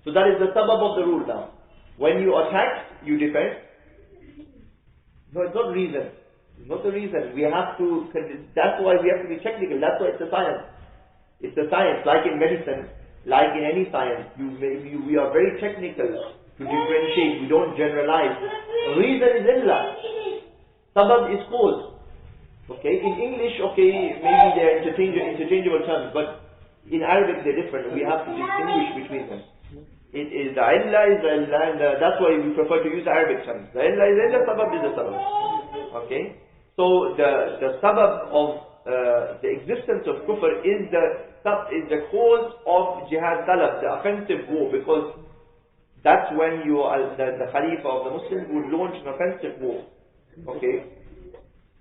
So that is the sabab of the rule now. When you are attacked, you defend. No, it's not reason. It's not the reason. We have to, that's why we have to be technical. That's why it's a science. It's a science, like in medicine, like in any science. We are very technical to differentiate. We don't generalize. Reason is illah. Sabab is cause. Okay, in English, okay, maybe they're interchangeable terms, but in Arabic they're different. We have to distinguish between them. It is the illah is the illah, and that's why we prefer to use the Arabic terms. The illah is the illah, sabab is the sabab. Okay, so the sabab of the existence of kufr is the cause of jihad talab, the offensive war, because that's when the Khalifa of the Muslims would launch an offensive war. Okay.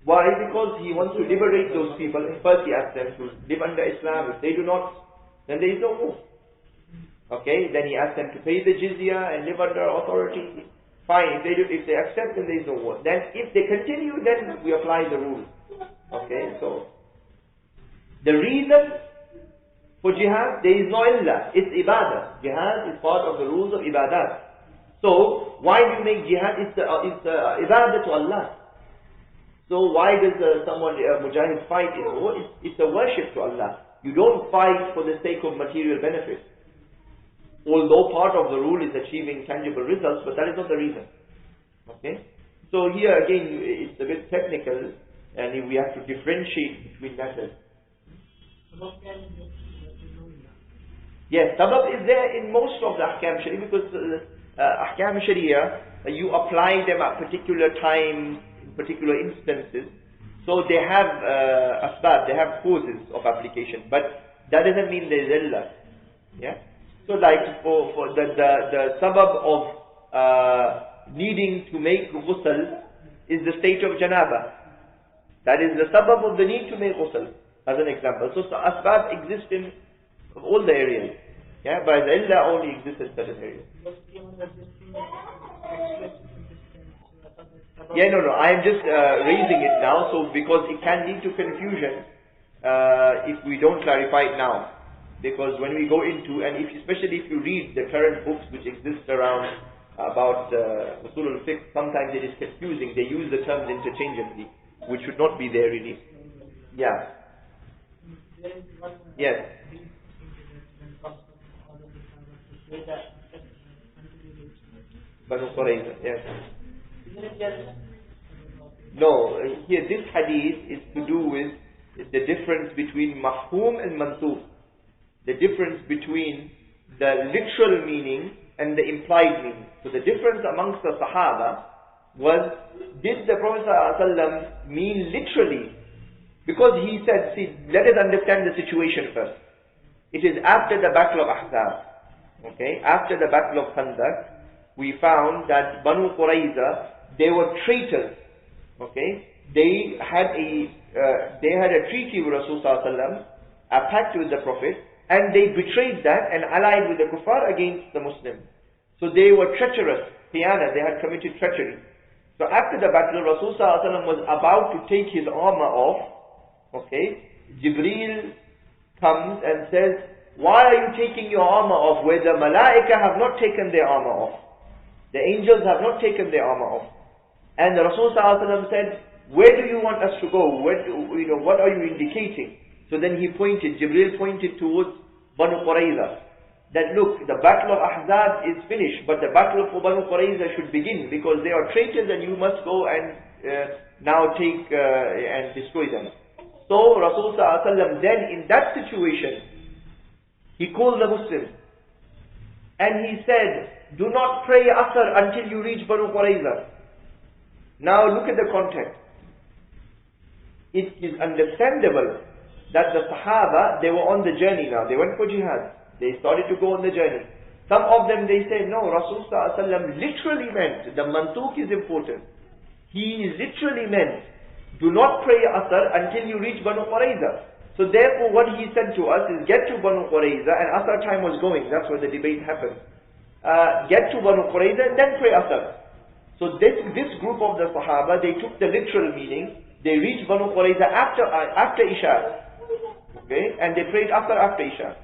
Why? Because he wants to liberate those people. First he asks them to live under Islam. If they do not, then there is no war. Okay? Then he asks them to pay the jizya and live under authority. Fine. If they accept, then there is no war. Then if they continue, then we apply the rule. Okay? So, the reason for jihad, there is no illah. It's ibadah. Jihad is part of the rules of ibadah. So, why do you make jihad? It's ibadah to Allah. So why does someone, a mujahid, fight in war? It's a worship to Allah. You don't fight for the sake of material benefit. Although part of the rule is achieving tangible results, but that is not the reason. Okay? So here again, it's a bit technical, and we have to differentiate between matters. Yes, sabab is there in most of the ahkam sharia, because ahkam sharia, you apply them at particular times, particular instances, so they have asbab, they have causes of application, but that doesn't mean there is illah. Yeah. So like for the sabab of needing to make ghusl is the state of janaba. That is the sabab of the need to make ghusl, as an example. So asbab exist in all the areas. Yeah, but the illah only exists in certain areas. Yeah, no, I am just raising it now, so because it can lead to confusion if we don't clarify it now. Because when we go into, and especially if you read the current books which exist around about Usul-ul-Fiqh, sometimes it is confusing. They use the terms interchangeably, which should not be there really. Yeah. Yes. Banu Qurayza, yes. No, here this hadith is to do with the difference between mafhum and mansub. The difference between the literal meaning and the implied meaning. So the difference amongst the Sahaba was, did the Prophet ﷺ mean literally? Because he said, see, let us understand the situation first. It is after the Battle of Ahzab. Okay, after the Battle of Khandaq, we found that Banu Qurayza, they were traitors. Okay, they had a treaty with Rasulullah, a pact with the Prophet, and they betrayed that and allied with the kuffar against the Muslims. So they were treacherous, khiyana, they had committed treachery. So after the battle, Rasulullah was about to take his armor off. Okay, Jibreel comes and says, why are you taking your armor off where the malaika have not taken their armor off? The angels have not taken their armor off. And the Rasulullah said, where do you want us to go? What are you indicating? So then he pointed, Jibreel pointed towards Banu Qurayza. That look, the battle of Ahzab is finished, but the battle for Banu Qurayza should begin, because they are traitors and you must go and now take and destroy them. So Rasulullah then in that situation, he called the Muslims and he said, do not pray Asr until you reach Banu Qurayza. Now look at the context. It is understandable that the Sahaba, they were on the journey now. They went for jihad. They started to go on the journey. Some of them, they say, no, Rasulullah literally meant, the mantuk is important. He literally meant, do not pray Asr until you reach Banu Qurayza. So therefore what he said to us is, get to Banu Qurayza, and Asr time was going. That's where the debate happened. Get to Banu Qurayza and then pray Asr. So this group of the Sahaba, they took the literal meaning. They reached Banu Qurayza after Isha. Okay, and they prayed Asr after Isha.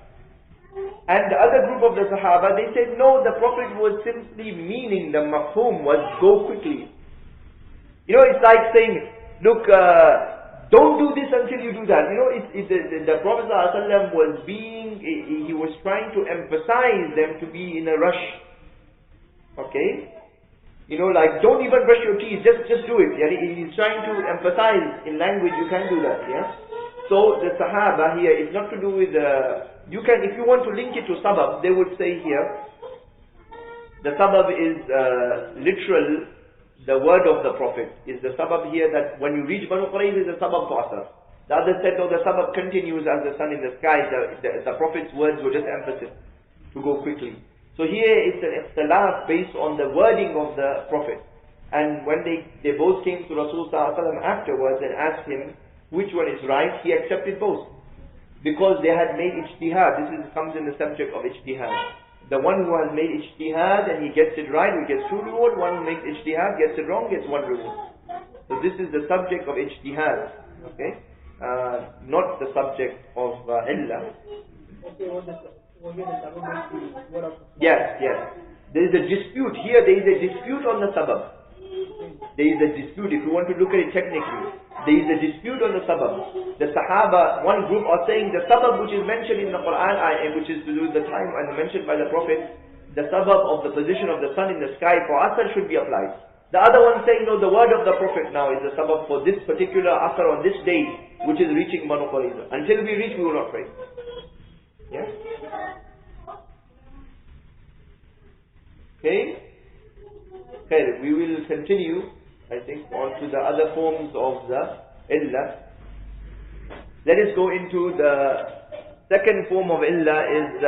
And the other group of the Sahaba, they said, no, the Prophet was simply meaning, the mafhum was go quickly. You know, it's like saying, look, don't do this until you do that. You know, the Prophet ﷺ was he was trying to emphasize them to be in a rush. Okay? You know, like, don't even brush your teeth, just do it. Yeah? He's trying to emphasize in language, you can't do that. Yeah? So the Sahaba here is not to do with you can, if you want to link it to sabab, they would say here, the sabab is literal, the word of the Prophet is the sabab here, that when you reach Banu Qurayza is the sabab for Asr. The other said, no, the sabab continues as the sun in the sky. The Prophet's words were just emphasis to go quickly. So here it's an ikhtilaf based on the wording of the Prophet. And when they both came to Rasulullah afterwards and asked him which one is right, he accepted both. Because they had made ijtihad. This comes in the subject of ijtihad. The one who has made ijtihad and he gets it right, he gets 2 reward. One who makes ijtihad, gets it wrong, gets 1 reward. So this is the subject of ijtihad. Okay? Not the subject of illah. Yes. There is a dispute. Here there is a dispute on the sabab. There is a dispute, if you want to look at it technically. There is a dispute on the sabab. The Sahaba, one group are saying the sabab which is mentioned in the Quran, which is to do with the time and mentioned by the Prophet, the sabab of the position of the sun in the sky for Asr should be applied. The other one saying, no, the word of the Prophet now is the sabab for this particular Asr on this day, which is reaching Banu Qurayza. Until we reach, we will not pray. Yeah? Okay? Okay, we will continue, I think, on to the other forms of the illah. Let us go into the second form of illah is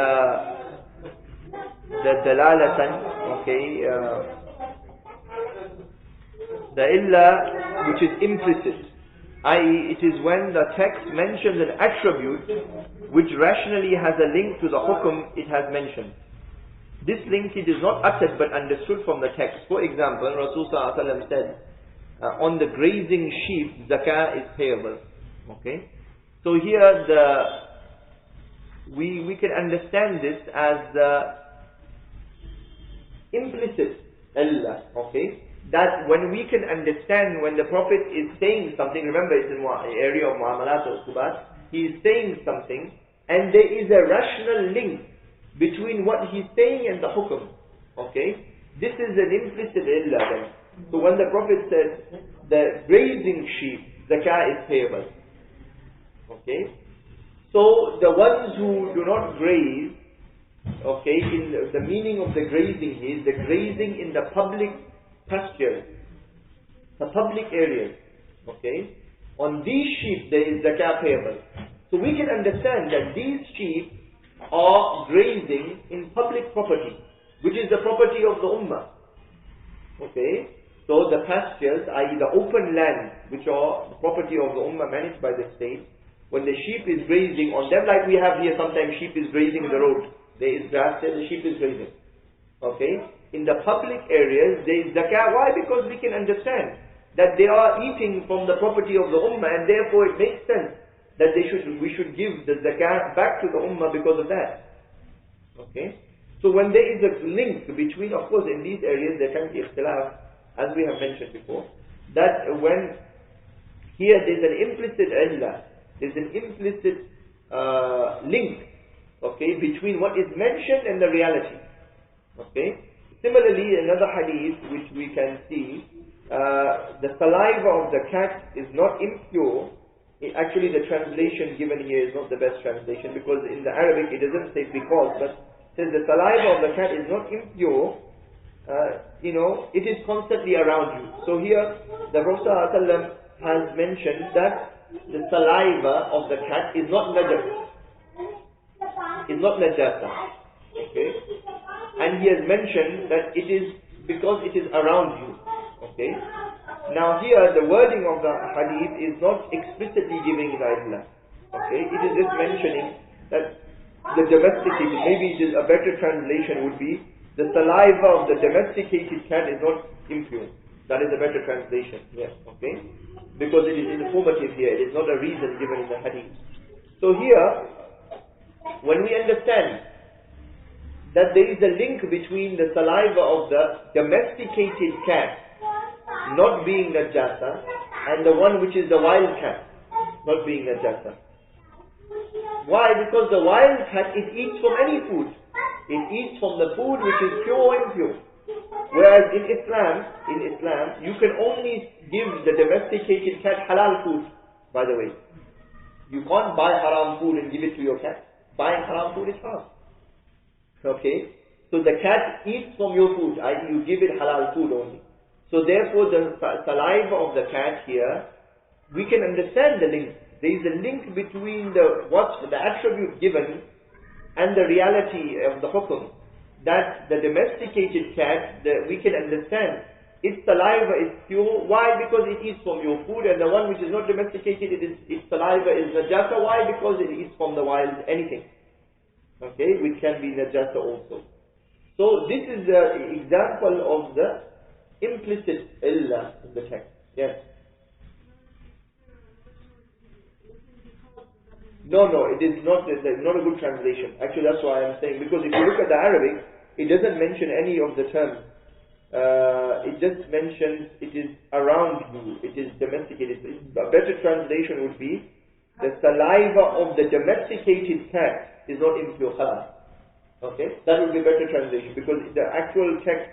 the dalalatan, okay, the illah which is implicit, i.e. it is when the text mentions an attribute which rationally has a link to the hukum it has mentioned. This link it is not uttered but understood from the text. For example, Rasulullah ﷺ said, on the grazing sheep, zakah is payable. Okay? So here we can understand this as the implicit illah. Okay? That when we can understand when the Prophet is saying something, remember it's in the area of muamalat or subat, he is saying something and there is a rational link between what he's saying and the hukum. Okay? This is an implicit illah then. So when the Prophet said, the grazing sheep, zakah is payable. Okay? So the ones who do not graze, okay, in the meaning of the grazing is the grazing in the public pastures, the public areas. Okay? On these sheep there is zakah payable. So we can understand that these sheep are grazing in public property, which is the property of the ummah. Okay? So the pastures, i.e. the open land, which are the property of the ummah managed by the state, when the sheep is grazing on them, like we have here, sometimes sheep is grazing in the road. There is grass there, the sheep is grazing. Okay? In the public areas, there is zakah. Why? Because we can understand that they are eating from the property of the ummah, and therefore it makes sense that we should give the zakah back to the ummah because of that. Okay? So when there is a link between, of course in these areas there can be ikhtilaf, as we have mentioned before, that when here there's an implicit illah, there's an implicit link, okay, between what is mentioned and the reality. Okay? Similarly, another hadith which we can see, the saliva of the cat is not impure. Actually the translation given here is not the best translation, because in the Arabic it doesn't say because, but says the saliva of the cat is not impure. It is constantly around you. So here the Prophet ﷺ has mentioned that the saliva of the cat is not najasa. Okay? And he has mentioned that it is because it is around you. Okay? Now here the wording of the hadith is not explicitly giving the illah. Okay? It is just mentioning that the domesticated, maybe a better translation would be, the saliva of the domesticated cat is not impure. That is a better translation. Yes. Okay? Because it is informative here. It is not a reason given in the hadith. So here, when we understand that there is a link between the saliva of the domesticated cat not being najasa and the one which is the wild cat not being najasa. Why? Because the wild cat, it eats from any food. It eats from the food which is pure and impure. Whereas in Islam, you can only give the domesticated cat halal food, by the way. You can't buy haram food and give it to your cat. Buying haram food is haram. Okay? So the cat eats from your food, i.e. you give it halal food only. So therefore the saliva of the cat here, we can understand the link. There is a link between the attribute given and the reality of the hukum. That the domesticated cat, we can understand its saliva is pure. Why? Because it eats from your food, and the one which is not domesticated, its saliva is najasa. Why? Because it eats from the wild anything. Okay, which can be najasa also. So this is the example of the implicit illah in the text. Yes. No, it is not a good translation. Actually, that's why I'm saying, because if you look at the Arabic, it doesn't mention any of the terms. It just mentions it is around you, it is domesticated. A better translation would be, the saliva of the domesticated cat is not impure. Okay? That would be a better translation, because the actual text,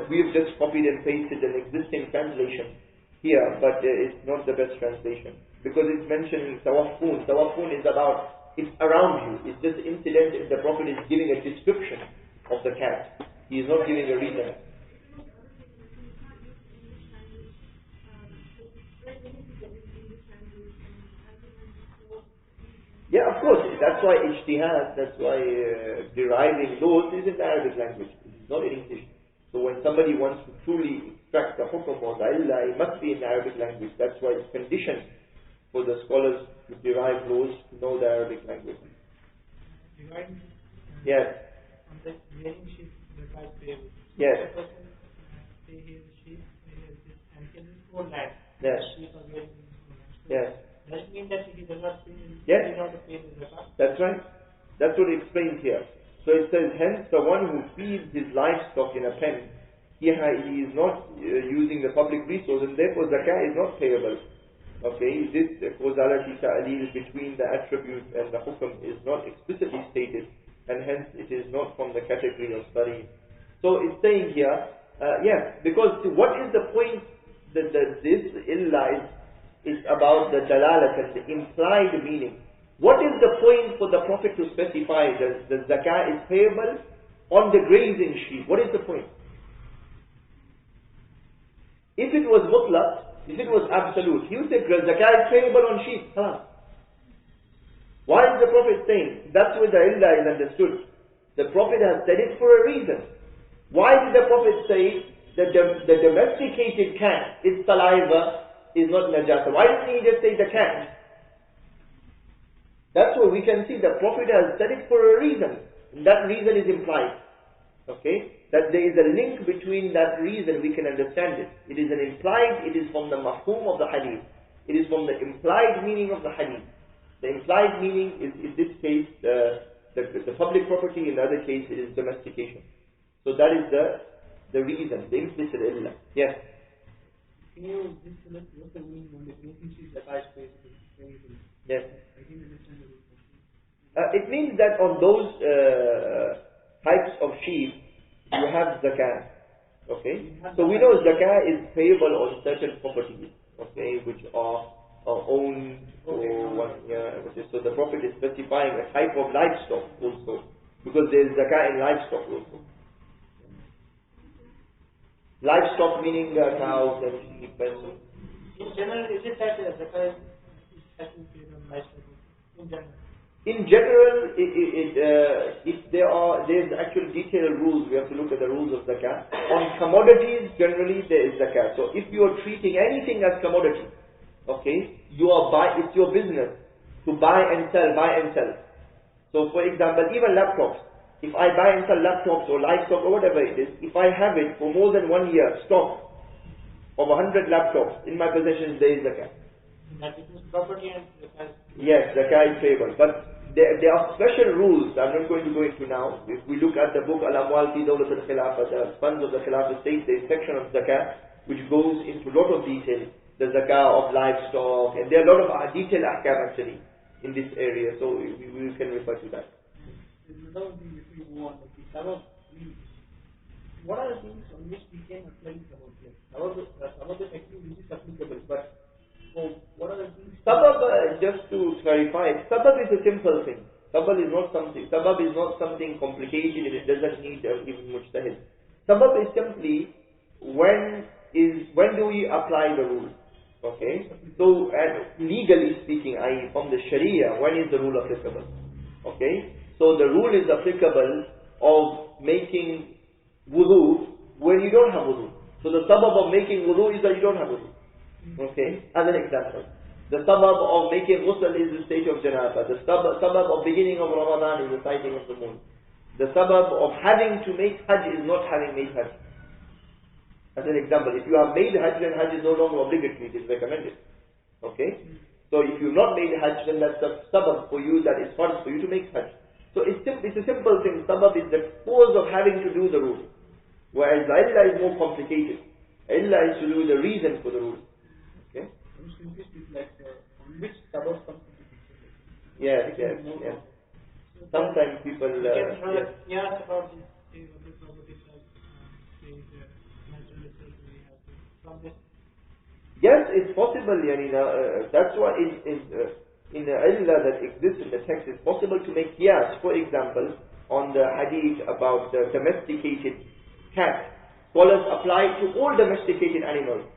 we have just copied and pasted an existing translation here, but it's not the best translation. Because it's mentioning tawaffun. Tawaffun is about, it's around you. It's just incident. The Prophet is giving a description of the cat. He is not giving a reason. Yeah, of course. That's why ijtihad, that's why deriving those is in the Arabic language. It is not in English. So when somebody wants to truly extract the hukum or the illah, it must be in the Arabic language. That's why it's conditioned for the scholars to derive laws to know the Arabic language. Yes. On the rearing sheep, the guy payable. Yes. The person say he is a sheep, he has this, and he has his own land. Yes. Sheep are rearing in his own land. So Yes. does it mean that he does not pay? Yes. He does not pay the zakat? That's right. That's what it explains here. So it says, hence the one who feeds his livestock in a pen, he is not using the public resource, and therefore zakah is not payable. Okay, this causality ta'leel between the attribute and the hukum is not explicitly stated, and hence it is not from the category of study. So it's saying here, yes, because what is the point that this illah is about the dalalat and the implied meaning. What is the point for the Prophet to specify that the zakah is payable on the grazing sheep? What is the point? If it was mutlaq, if it was absolute, he would say zakah is payable on sheep. Why is the Prophet saying? That's where the illah is understood. The Prophet has said it for a reason. Why did the Prophet say that the domesticated cat, its saliva is not najasa? Why didn't he just say the cat? That's where we can see the Prophet has said it for a reason. And that reason is implied. Okay? That there is a link between that reason, we can understand it. It is an implied, it is from the mafhum of the hadith. It is from the implied meaning of the hadith. The implied meaning is, in this case, the public property, in the other case, it is domestication. So that is the reason, the implicit illah. Yes? Can you just tell us what the meaning when the making sheet that I space is variable? Yes. I didn't understand the question. It means that on those types of sheep, you have zakah. Okay? So we know zakah is payable on certain properties, okay, which are owned or what, so the Prophet is specifying a type of livestock also, because there is zakah in livestock also. Livestock meaning cows and sheep and in general, is it that zakah is taken on livestock in general? In general, there's actual detailed rules. We have to look at the rules of zakah. On commodities, generally there is zakah. So if you are treating anything as commodity, okay, it's your business to buy and sell. So for example, even laptops. If I buy and sell laptops or livestock or whatever it is, if I have it for more than 1 year, stock of 100 laptops in my possession, there is zakah. That is property and yes, zakah is payable. But there are special rules I'm not going to go into now. If we look at the book Al-Amwal fi Dawlat al-Khilafah, the funds of the Khilafah state, there is a section of zakah which goes into a lot of detail. The zakah of livestock, and there are a lot of detailed ahkam actually in this area, so we can refer to that. What are the things on which we can apply sabab? Some of the actually this is applicable, but what are the things? Sabab, just to clarify, sabab is a simple thing. Sabab is not something complicated, and it doesn't need even mujtahid. Sabab is simply when do we apply the rule? Okay, so legally speaking, i.e. from the Sharia, when is the rule applicable? Okay, so the rule is applicable of making wudu when you don't have wudu. So the sabab of making wudu is that you don't have wudu. Okay, as an example. The sabab of making ghusl is the state of janaba. The sabab of beginning of Ramadan is the sighting of the moon. The sabab of having to make hajj is not having made hajj. As an example, if you have made hajj, then hajj is no longer obligatory, it is recommended. Okay? So if you have not made hajj, then that's a sabab for you, that is fard for you to make hajj. So it's a simple thing. Sabab is the cause of having to do the rule. Whereas the illah is more complicated. Illah is to do the reason for the rule. Okay? Which sabab comes into picture? Yes. Sometimes people... yes, about this property yes, it's possible, that's why in the illah that exists in the text, it's possible to make qiyas. For example, on the hadith about the domesticated cat, scholars apply to all domesticated animals.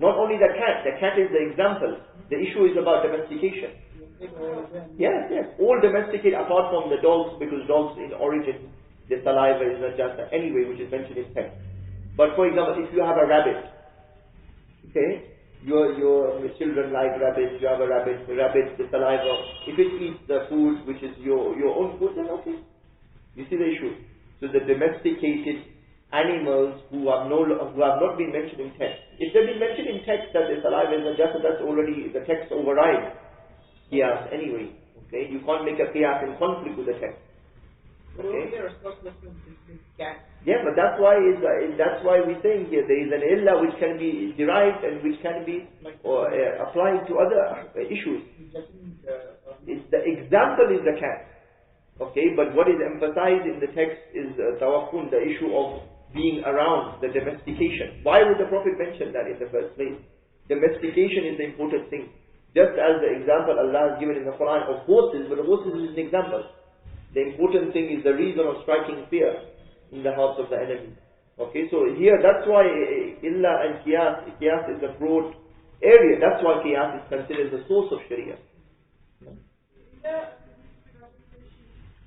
Not only the cat is the example. The issue is about domestication. Yes, all domesticated apart from the dogs, because dogs in origin, the saliva is najasa anyway, which is mentioned in text. But for example, if you have a rabbit, okay, your children like rabbits, you have a rabbit, the saliva, if it eats the food which is your own food, then okay. You see the issue. So the domesticated animals who have not been mentioned in text. If they've been mentioned in text that the saliva is najasa, that's already, the text overrides qiyas anyway. Okay, you can't make a qiyas in conflict with the text. Okay. Yeah, but that's why we're saying here there is an illah which can be derived and which can be applied to other issues. The example is the cat. Okay, but what is emphasized in the text is tawakkul, the issue of being around, the domestication. Why would the Prophet mention that in the first place? Domestication is the important thing. Just as the example Allah has given in the Quran of horses, but the horses is an example. The important thing is the reason of striking fear in the hearts of the enemy. Okay, so here that's why illah and qiyas is a broad area. That's why qiyas is considered the source of Sharia.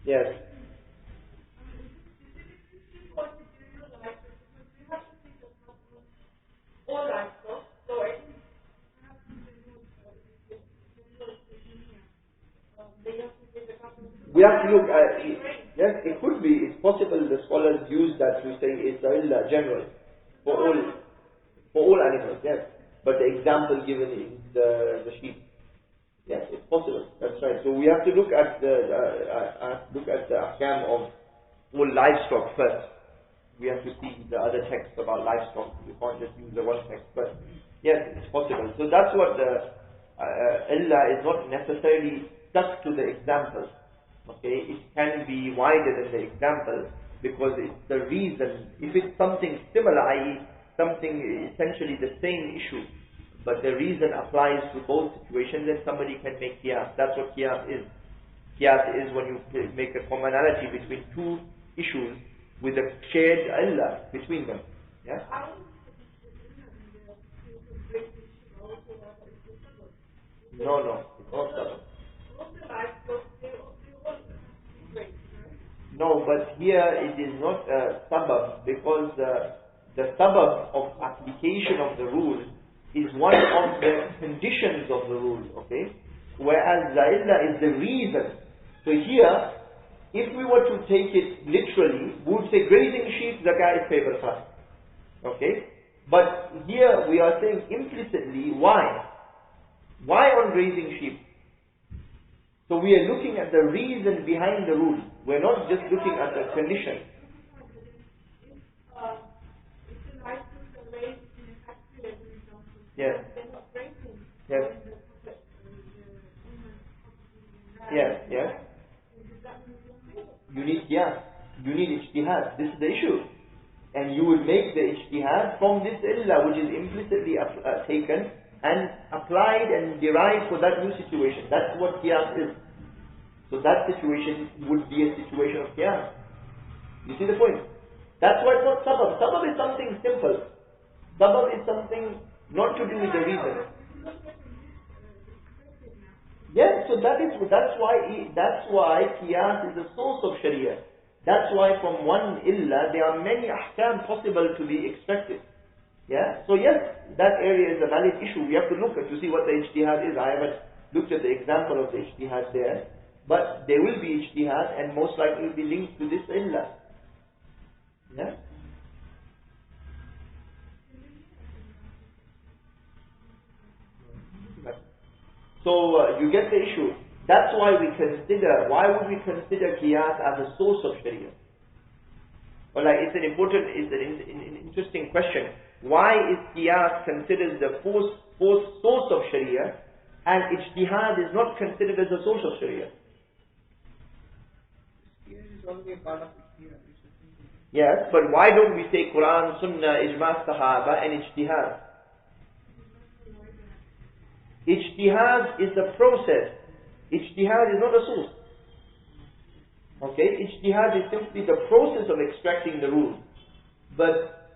Yes. We have to look at, yes, it could be, it's possible the scholars use that to say it's a general for all animals, yes. But the example given is the sheep. Yes, it's possible. That's right. So we have to look at the ahkam of all livestock first. We have to see the other texts about livestock. We can't just use the one text. But yes, it's possible. So that's what the illah is not necessarily stuck to the example. Okay, it can be wider than the example because it's the reason. If it's something similar, i.e., something essentially the same issue, but the reason applies to both situations, then somebody can make qiyas. That's what qiyas is. Qiyas is when you make a commonality between two issues with a shared illah between them. Yeah? No, it's not sabab. No, but here it is not a sabab because the sabab of application of the rule is one of the conditions of the rule, okay? Whereas the illah is the reason. So here, if we were to take it literally, we would say grazing sheep, zakah is favored class. Okay? But here we are saying implicitly, why? Why on grazing sheep? So we are looking at the reason behind the rule. We're not just looking at the condition. Yes. Yes. Yes. You need qiyas. You need ijtihad. This is the issue. And you will make the ijtihad from this illah which is implicitly taken and applied and derived for that new situation. That's what qiyas is. So that situation would be a situation of qiyas. You see the point? That's why it's not sabab. Sabab is something simple. Sabab is something not to do with the reason. Yes, so that's why qiyas is the source of sharia. That's why from one illah there are many ahkam possible to be expected. Yeah? So yes, that area is a valid issue. We have to look at to see what the ijtihad is. I haven't looked at the example of the ijtihad there. But there will be ijtihad and most likely will be linked to this illah. Yeah? So you get the issue. That's why why would we consider qiyas as a source of sharia? Well, it's an interesting question. Why is qiyas considered the source of sharia and ijtihad is not considered as a source of sharia? Yes, but why don't we say Quran, Sunnah, Ijma, Sahaba and ijtihad? Ijtihad is the process. Ijtihad is not a source. Okay, ijtihad is simply the process of extracting the rule. But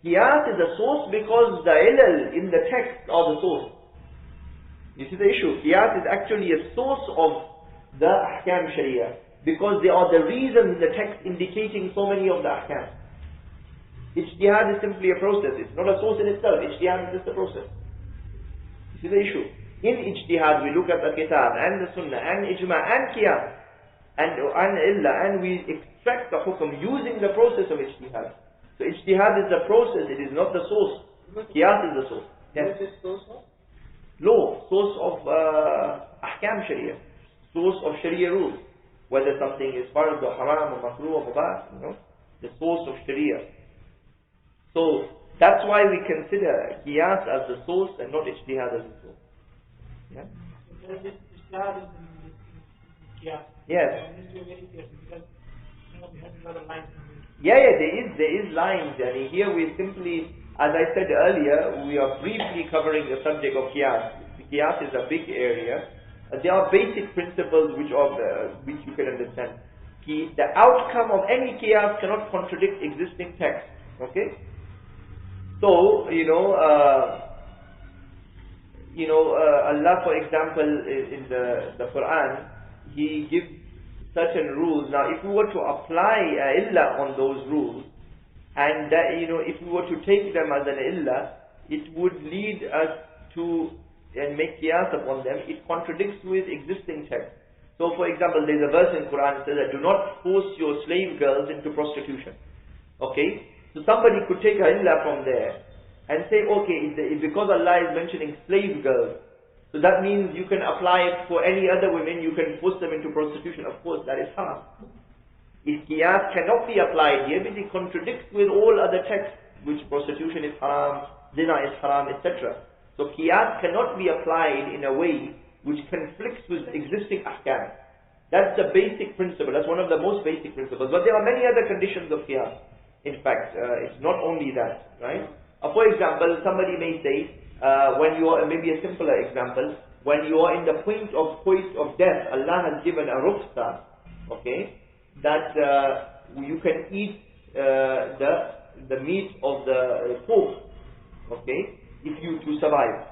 qiyas is a source because the ilal in the text are the source. You see the issue? Qiyas is actually a source of the ahkam sharia because they are the reasons in the text indicating so many of the ahkam. Ijtihad is simply a process. It's not a source in itself. Ijtihad is just a process. You see the issue? In ijtihad we look at the kitab and the sunnah and ijma and qiyas and illah and we extract the hukum using the process of ijtihad. So ijtihad is the process, it is not the source. Qiyas is the source. Yes. What is source of? Law, source of ahkam sharia, source of sharia rules. Whether something is fard or haram or makruh or mubah, the source of sharia. So that's why we consider qiyas as the source and not ijtihad as the source. Yeah? Yes. There is lines. And here we simply, as I said earlier, we are briefly covering the subject of qiyas. Qiyas is a big area. There are basic principles which you can understand. The outcome of any qiyas cannot contradict existing text. Okay? So, Allah, for example, in the Quran, he gives certain rules. Now, if we were to apply a illah on those rules, and that, if we were to take them as an illah, it would lead us to and make qiyas upon them. It contradicts with existing texts. So, for example, there's a verse in Quran that says that do not force your slave girls into prostitution. Okay? So somebody could take a illah from there and say, okay, because Allah is mentioning slave girls, so that means you can apply it for any other women, you can force them into prostitution. Of course, that is haram. If qiyas cannot be applied here, because it contradicts with all other texts, which prostitution is haram, zina is haram, etc. So qiyas cannot be applied in a way which conflicts with existing ahkam. That's the basic principle. That's one of the most basic principles. But there are many other conditions of qiyas. In fact, it's not only that, right? For example, somebody may say, when you are, maybe a simpler example, when you are in the point of death, Allah has given a rukhsa, okay, that you can eat the meat of the pork, okay, if you to survive,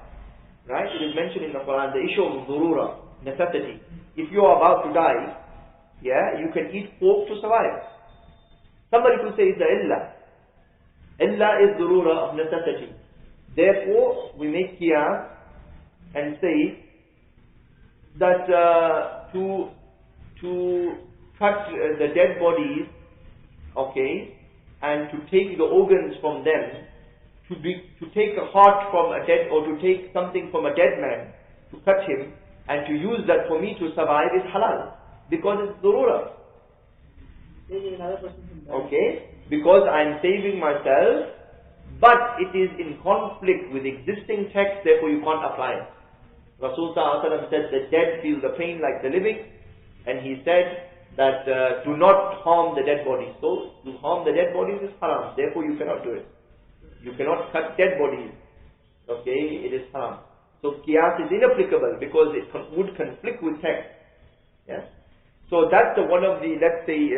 right? It is mentioned in the Quran, the issue of dhurura, necessity. If you are about to die, yeah, you can eat pork to survive. Somebody could say it's the illah. Illah is dhurura of necessity. Therefore, we make qiyas and say that to cut the dead bodies, okay, and to take the organs from them, to take a heart from a dead, or to take something from a dead man, to cut him, and to use that for me to survive is halal, because it's dhurura. Okay, because I'm saving myself, but it is in conflict with existing texts, therefore you can't apply it. Rasul said the dead feel the pain like the living, and he said that do not harm the dead bodies. So to harm the dead bodies is haram, therefore you cannot do it. You cannot cut dead bodies. Okay, it is haram. So qiyas is inapplicable because it would conflict with text. Yes. So that's one of the, let's say,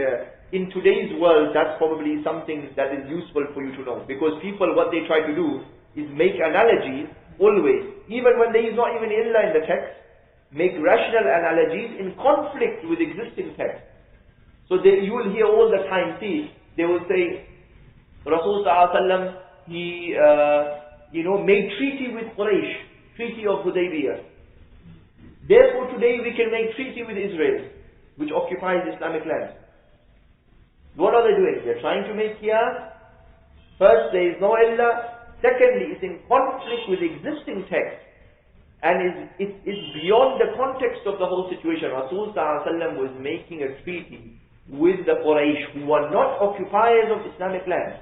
in today's world, that's probably something that is useful for you to know. Because people, what they try to do is make analogies always, even when there is not even illah in the text, make rational analogies in conflict with existing text. So you will hear all the time, see, they will say, Rasul Sallallahu he made treaty with Quraysh, treaty of Hudaybiyah. Therefore today we can make treaty with Israel, which occupies Islamic land. What are they doing? They're trying to make qiyas. First, there is no illah. Secondly, it's in conflict with existing text, and it is beyond the context of the whole situation. Rasul Sallallahu was making a treaty with the Quraysh, who are not occupiers of Islamic land.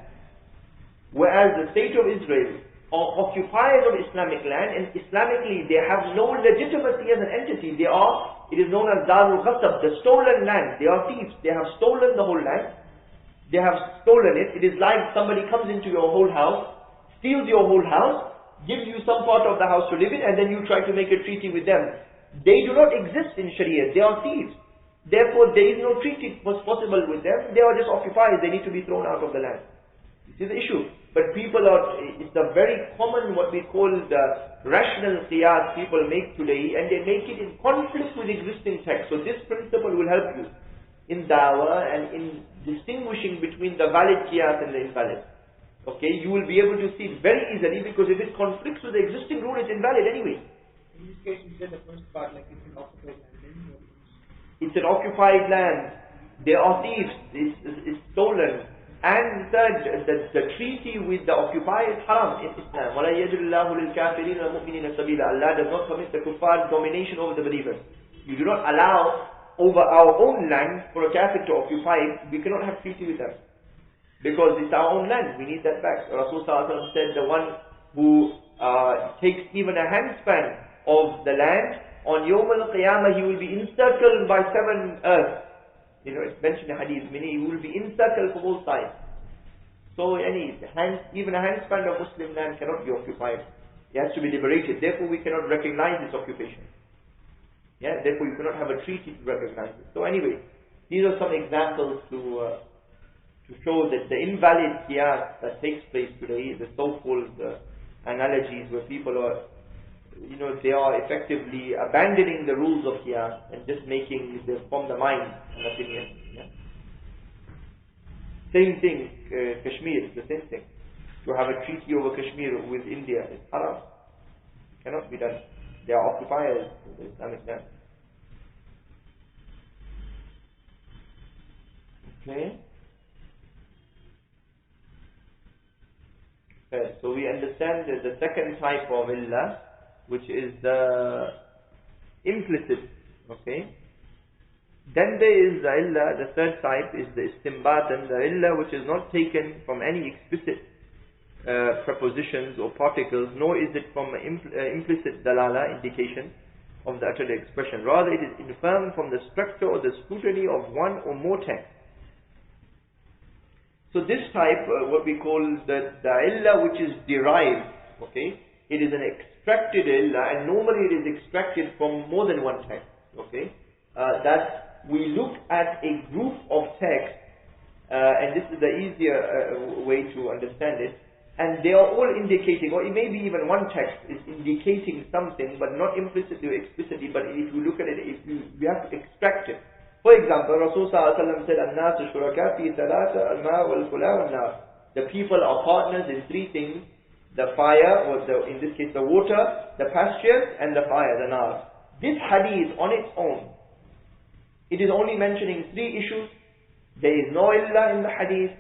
Whereas the state of Israel are occupiers of Islamic land, and Islamically they have no legitimacy as an entity. It is known as Darul Ghasab, the stolen land. They are thieves. They have stolen the whole land. They have stolen it. It is like somebody comes into your whole house, steals your whole house, gives you some part of the house to live in, and then you try to make a treaty with them. They do not exist in Sharia. They are thieves. Therefore, there is no treaty possible with them. They are just occupiers. They need to be thrown out of the land. This is the issue. But people it's a very common, what we call the rational qiyas people make today, and they make it in conflict with existing text. So this principle will help you in dawah and in distinguishing between the valid qiyas and the invalid. Okay, you will be able to see it very easily, because if it conflicts with the existing rule, it's invalid anyway. In this case, you said the first part, like it's an occupied land. It's an occupied land. There are thieves. It's stolen. And third, the treaty with the occupier is haram in Islam. وَلَا يَجْرِ اللَّهُ لِلْكَافِرِينَ وَالْمُؤْمِنِينَ سَبِيلًا. Allah does not permit the kuffar domination over the believers. You do not allow over our own land for a kafir to occupy it. We cannot have treaty with them, because it's our own land. We need that back. Rasul Sallallahu said the one who takes even a handspan of the land, on Yawm al-Qiyamah he will be encircled by 7 earths. It's mentioned in hadith, meaning he will be encircled from all sides. So even a handspan of Muslim land cannot be occupied. It has to be liberated. Therefore we cannot recognize this occupation. Yeah, therefore you cannot have a treaty to recognize it. So anyway, these are some examples to show that the invalid qiyas that takes place today, the so-called analogies where people are they are effectively abandoning the rules of Qiyas and just making from the mind an opinion. Yeah? Same thing, Kashmir, the same thing. To have a treaty over Kashmir with India is haram. It cannot be done. They are occupiers in the Islamic land. Okay. So we understand that the second type of illah, which is the implicit. Okay. Then there is the illah, the third type is the istimbatan, the illah which is not taken from any explicit prepositions or particles, nor is it from implicit dalala, indication of the uttered expression. Rather, it is inferred from the structure or the scrutiny of one or more texts. So this type, what we call the illah which is derived, okay, it is an extracted illah, and normally it is extracted from more than one text, okay. That we look at a group of texts, and this is the easier way to understand it, and they are all indicating, or it may be even one text is indicating something, but not implicitly or explicitly, but if you look at it, we have to extract it. For example, Rasulullah said, "An-nasu shuraka fi thalatha, al-ma' wal-kula wal-nar." The people are partners in three things: the fire, or in this case the water, the pastures, and the fire, the nar. This hadith on its own, it is only mentioning three issues. There is no illah in the hadith,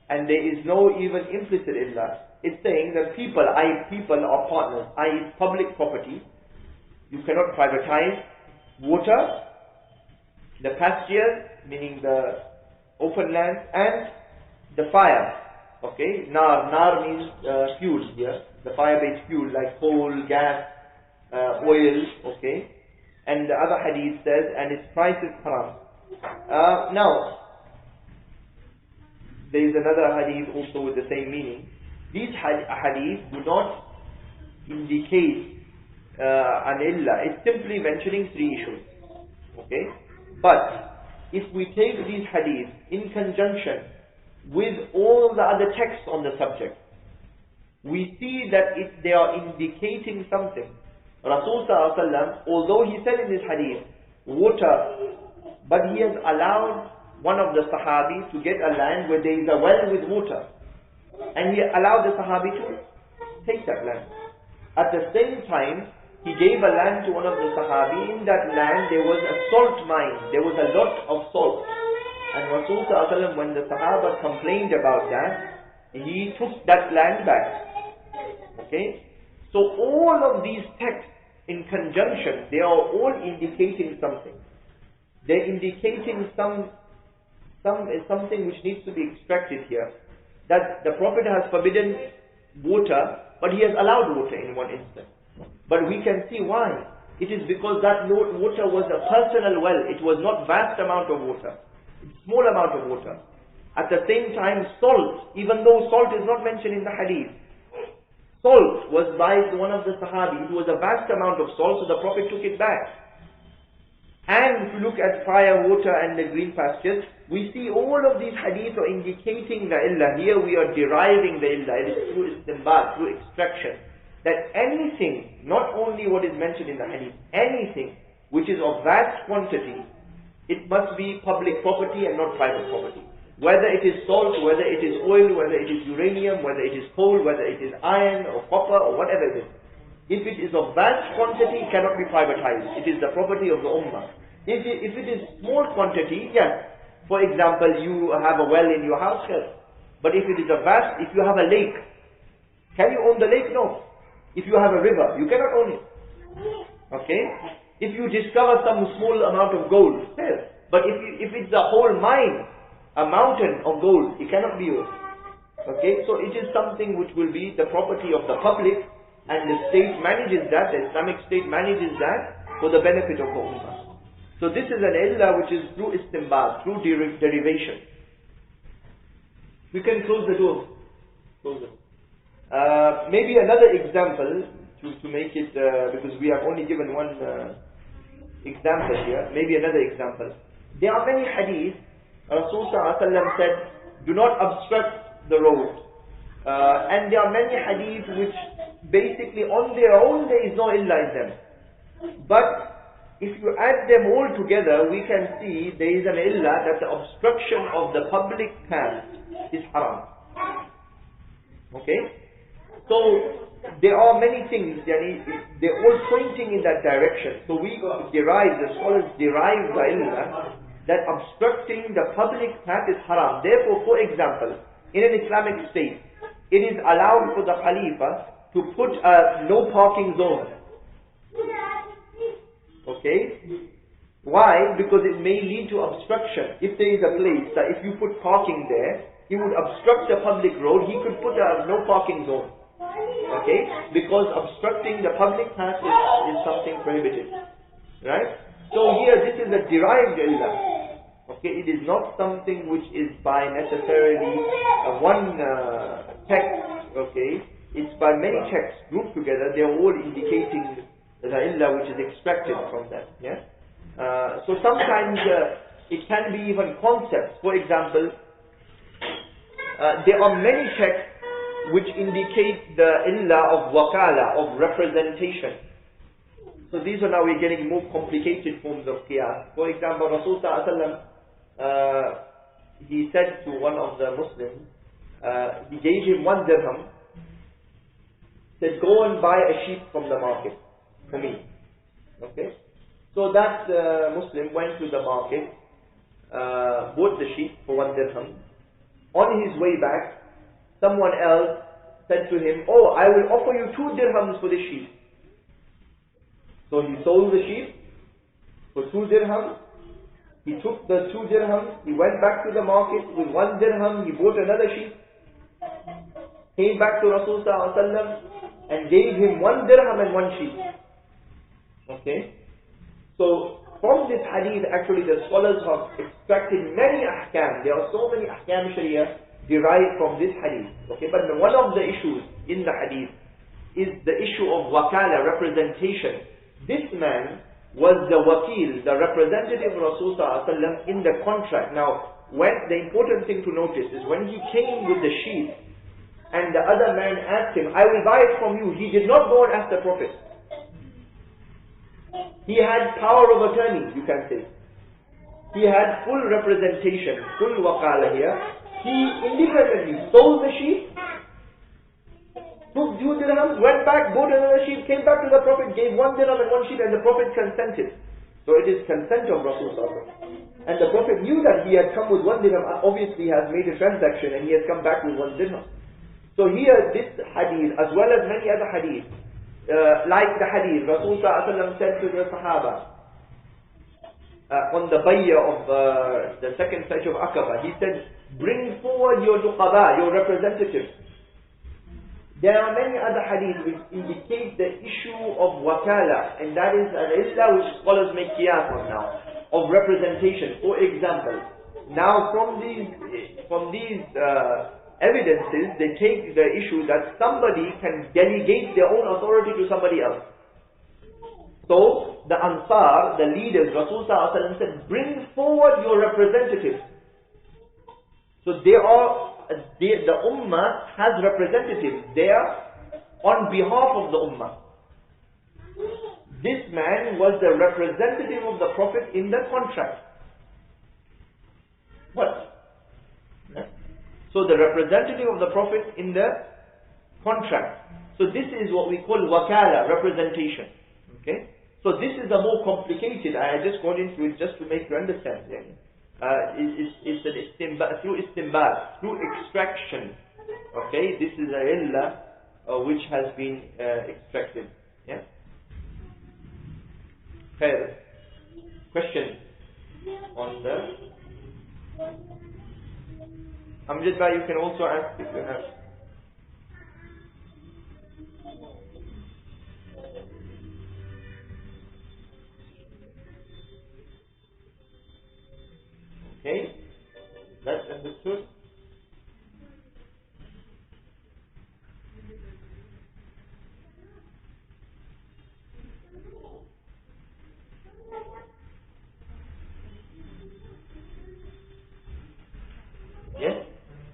and there is no even implicit illah. It's saying that people are partners, i.e. public property. You cannot privatize water, the pasture, meaning the open land, and the fire. Okay, nar means fuel here, the fire-based fuel like coal, gas, oil. Okay, and the other hadith says, and its price is haram. Now, there is another hadith also with the same meaning. These hadith do not indicate an illah. It's simply mentioning three issues. Okay. But if we take these hadiths in conjunction with all the other texts on the subject, we see that they are indicating something. Rasulullah, although he said in this hadith, water, but he has allowed one of the Sahabi to get a land where there is a well with water. And he allowed the Sahabi to take that land. At the same time, he gave a land to one of the Sahabi. In that land there was a salt mine. There was a lot of salt. And Rasulullah, when the Sahaba complained about that, he took that land back. Okay? So all of these texts in conjunction, they are all indicating something. They're indicating something which needs to be extracted here. That the Prophet has forbidden water, but he has allowed water in one instance. But we can see why. It is because that water was a personal well. It was not vast amount of water. It's small amount of water. At the same time, salt, even though salt is not mentioned in the hadith, salt was by one of the Sahabi. It was a vast amount of salt, so the Prophet took it back. And if you look at fire, water and the green pastures, we see all of these hadith are indicating the illah. Here we are deriving the illah. It is through istinbat, through extraction. That anything, not only what is mentioned in the hadith, anything which is of vast quantity, it must be public property and not private property. Whether it is salt, whether it is oil, whether it is uranium, whether it is coal, whether it is iron or copper or whatever it is. If it is of vast quantity, it cannot be privatized. It is the property of the ummah. If it is small quantity, yes. For example, you have a well in your house, yes. But if it is a vast, if you have a lake, can you own the lake? No. If you have a river, you cannot own it. Okay? If you discover some small amount of gold, yes. But if it's a whole mine, a mountain of gold, it cannot be yours. Okay? So it is something which will be the property of the public, and the state manages that, the Islamic state manages that for the benefit of the ummah. So this is an illah which is through istinbat, through derivation. We can close the door. Close it. Maybe another example to make it, because we have only given one example here. Maybe another example. There are many hadiths. Rasulullah said, do not obstruct the road. And there are many hadiths which basically on their own there is no illa in them. But if you add them all together, we can see there is an illa that the obstruction of the public path is haram. Okay? So there are many things, they're all pointing in that direction. So we derive, the scholars derive the illa that obstructing the public path is haram. Therefore, for example, in an Islamic state, it is allowed for the Khalifa to put a no parking zone. Okay? Why? Because it may lead to obstruction. If there is a place that if you put parking there, he would obstruct the public road, he could put a no parking zone. Okay? Because obstructing the public path is something prohibited. Right? So here this is a derived illah. Okay? It is not something which is by necessarily one text. Okay? It's by many texts grouped together. They are all indicating the illah which is extracted from that. Yeah? So sometimes it can be even concepts. For example, there are many texts which indicate the illah of wakala, of representation. So these are now we're getting more complicated forms of qiyas. For example, Rasulullah he said to one of the Muslims, he gave him 1 dirham, said, go and buy a sheep from the market for me. Okay? So that Muslim went to the market, bought the sheep for 1 dirham. On his way back, someone else said to him, oh, I will offer you 2 dirhams for the sheep. So he sold the sheep for 2 dirhams. He took the 2 dirhams, he went back to the market with 1 dirham, he bought another sheep, came back to Rasulullah and gave him 1 dirham and 1 sheep. Okay? So from this hadith, actually the scholars have extracted many ahkam. There are so many ahkam sharia derived from this hadith. Okay, but one of the issues in the hadith is the issue of wakala, representation. This man was the wakil, the representative of Rasulullah in the contract. Now, the important thing to notice is when he came with the sheep and the other man asked him, I will buy it from you, he did not go and ask the Prophet. He had power of attorney, you can say. He had full representation, full wakala here. He independently sold the sheep, took 2 dirhams, went back, bought another sheep, came back to the Prophet, gave 1 dirham and 1 sheep, and the Prophet consented. So it is consent of Rasulullah. And the Prophet knew that he had come with 1 dirham, obviously has made a transaction and he has come back with 1 dirham. So here this hadith, as well as many other hadith, like the hadith, Rasulullah said to the Sahaba, on the bay'ah of the second stage of Aqaba, he said, bring forward your nuqaba, your representatives. There are many other hadith which indicate the issue of wakala, and that is an illah which scholars make qiyas on now, of representation. For example, now from these evidences, they take the issue that somebody can delegate their own authority to somebody else. So, the Ansar, the leaders, Rasulullah said, bring forward your representatives. So the Ummah has representatives there on behalf of the Ummah. This man was the representative of the Prophet in the contract. What? So the representative of the Prophet in the contract. So this is what we call wakala, representation. Okay? So this is a more complicated, I just got into it just to make you understand. It's an istinbat, through extraction. Okay? This is a illah which has been extracted. Yeah? Fair. Question on the Amjad Bhai, you can also ask if you have. Okay, that's understood.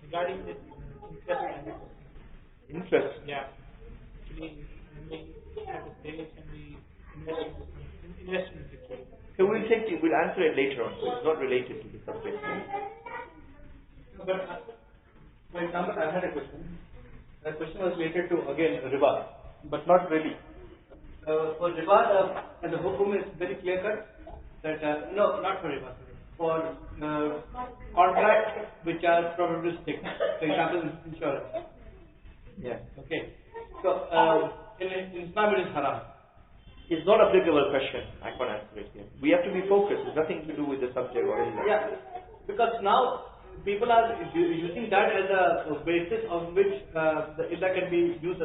Regarding this interest. Interest. Yeah. Actually, investment. So we'll answer it later on. So it's not related to the subject. But for example, I had a question. The question was related to again riba, but not really. For riba, the hukum is very clear cut that no, not for riba. For contracts which are probabilistic, for example, insurance. Yeah. Okay. So in Islam it is haram. It's not applicable question. I can't answer it here. We have to be focused. It's nothing to do with the subject or anything. Yeah, because now people are using that as a basis on which the illa can be used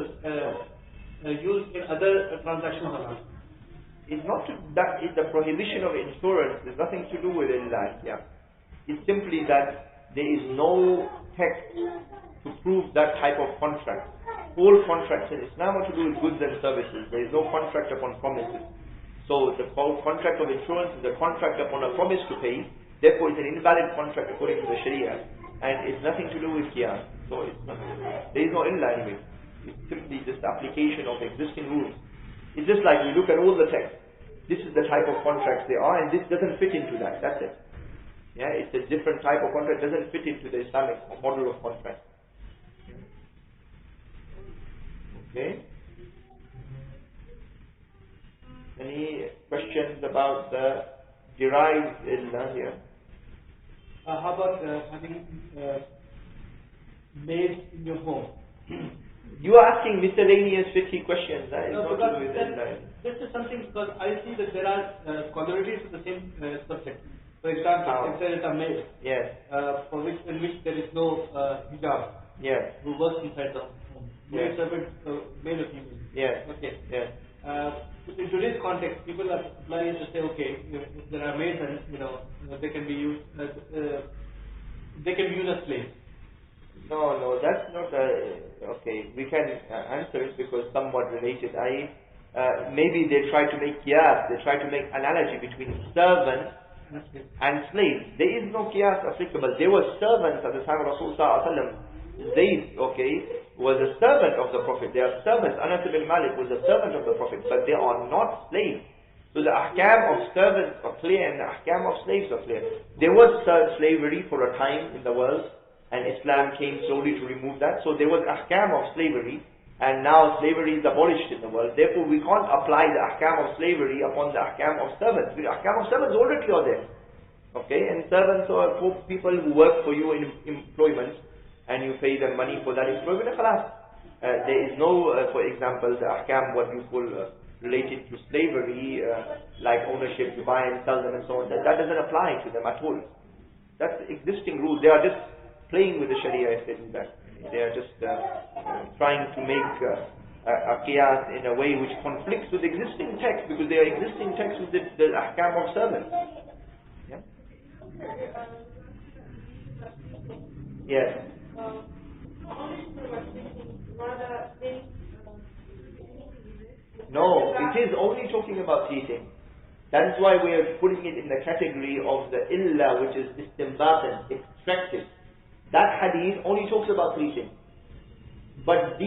in other transactions around. It's not that it's the prohibition of insurance. There's nothing to do with it. Yeah. It's simply that there is no text to prove that type of contract. All contracts in Islam are to do with goods and services. There is no contract upon promises. So the contract of insurance is a contract upon a promise to pay. Therefore, it's an invalid contract according to the Sharia, and it's nothing to do with Qiyas. So there is no illa anyway. It's simply just application of existing rules. It's just like we look at all the texts. This is the type of contracts there are, and this doesn't fit into that. That's it. Yeah, it's a different type of contract. Doesn't fit into the Islamic model of contract. Okay. Any questions about the derived illa here? How about having maids in your home? You are asking miscellaneous tricky questions. That is No, not to do with illa. this is something because I see that there are similarities to the same subject. For example, if there is a maid, Yes. in which there is no hijab, Yes. who works inside the home, Yes. maid servant, male or female. Yes. Okay. Yes. In today's context, people are applying to say, okay, if there are maids and they can be used as slaves. No, that's not okay. We can answer it because somewhat related. Maybe they try to make qiyas. They try to make analogy between servants and slaves. There is no qiyas applicable. There were servants at the time of Rasulullah. Zayd, was a servant of the Prophet. They are servants. Anas ibn Malik was a servant of the Prophet, but they are not slaves. So the ahkam of servants are clear and the ahkam of slaves are clear. There was slavery for a time in the world, and Islam came slowly to remove that. So there was ahkam of slavery, and now slavery is abolished in the world. Therefore we can't apply the ahkam of slavery upon the ahkam of servants. The ahkam of servants already are there. And servants are people who work for you in employment, and you pay them money for that employment. There is no, for example, the ahkam, what you call related to slavery, like ownership, you buy and sell them and so on. That doesn't apply to them at all. That's the existing rule. They are just playing with the Sharia if they do that. They are just trying to make a qiyas in a way which conflicts with existing text, because they are existing texts with the ahkam of servants. Yeah? Yes. No, it is only talking about teaching. That is why we are putting it in the category of the illa, which is istinbatan, extracted. That hadith only talks about teaching. But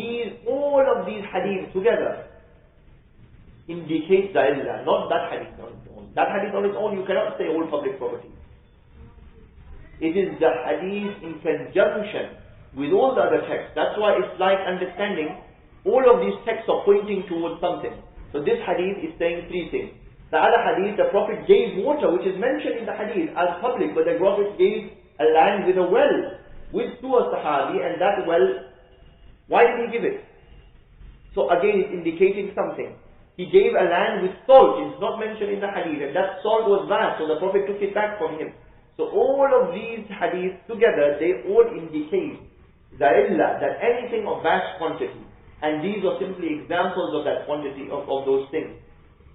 all of these hadiths together indicate the illa, not that hadith on its own. That hadith on its own, you cannot say all public property. It is the hadith in conjunction with all the other texts. That's why it's like understanding all of these texts are pointing towards something. So this hadith is saying three things. The other hadith, the Prophet gave water, which is mentioned in the hadith as public, but the Prophet gave a land with a well, to a sahabi, and that well, why did he give it? So again, it's indicating something. He gave a land with salt, it's not mentioned in the hadith, and that salt was vast, so the Prophet took it back from him. So all of these hadiths together, they all indicate the illa, that anything of vast quantity, and these are simply examples of that quantity, of those things.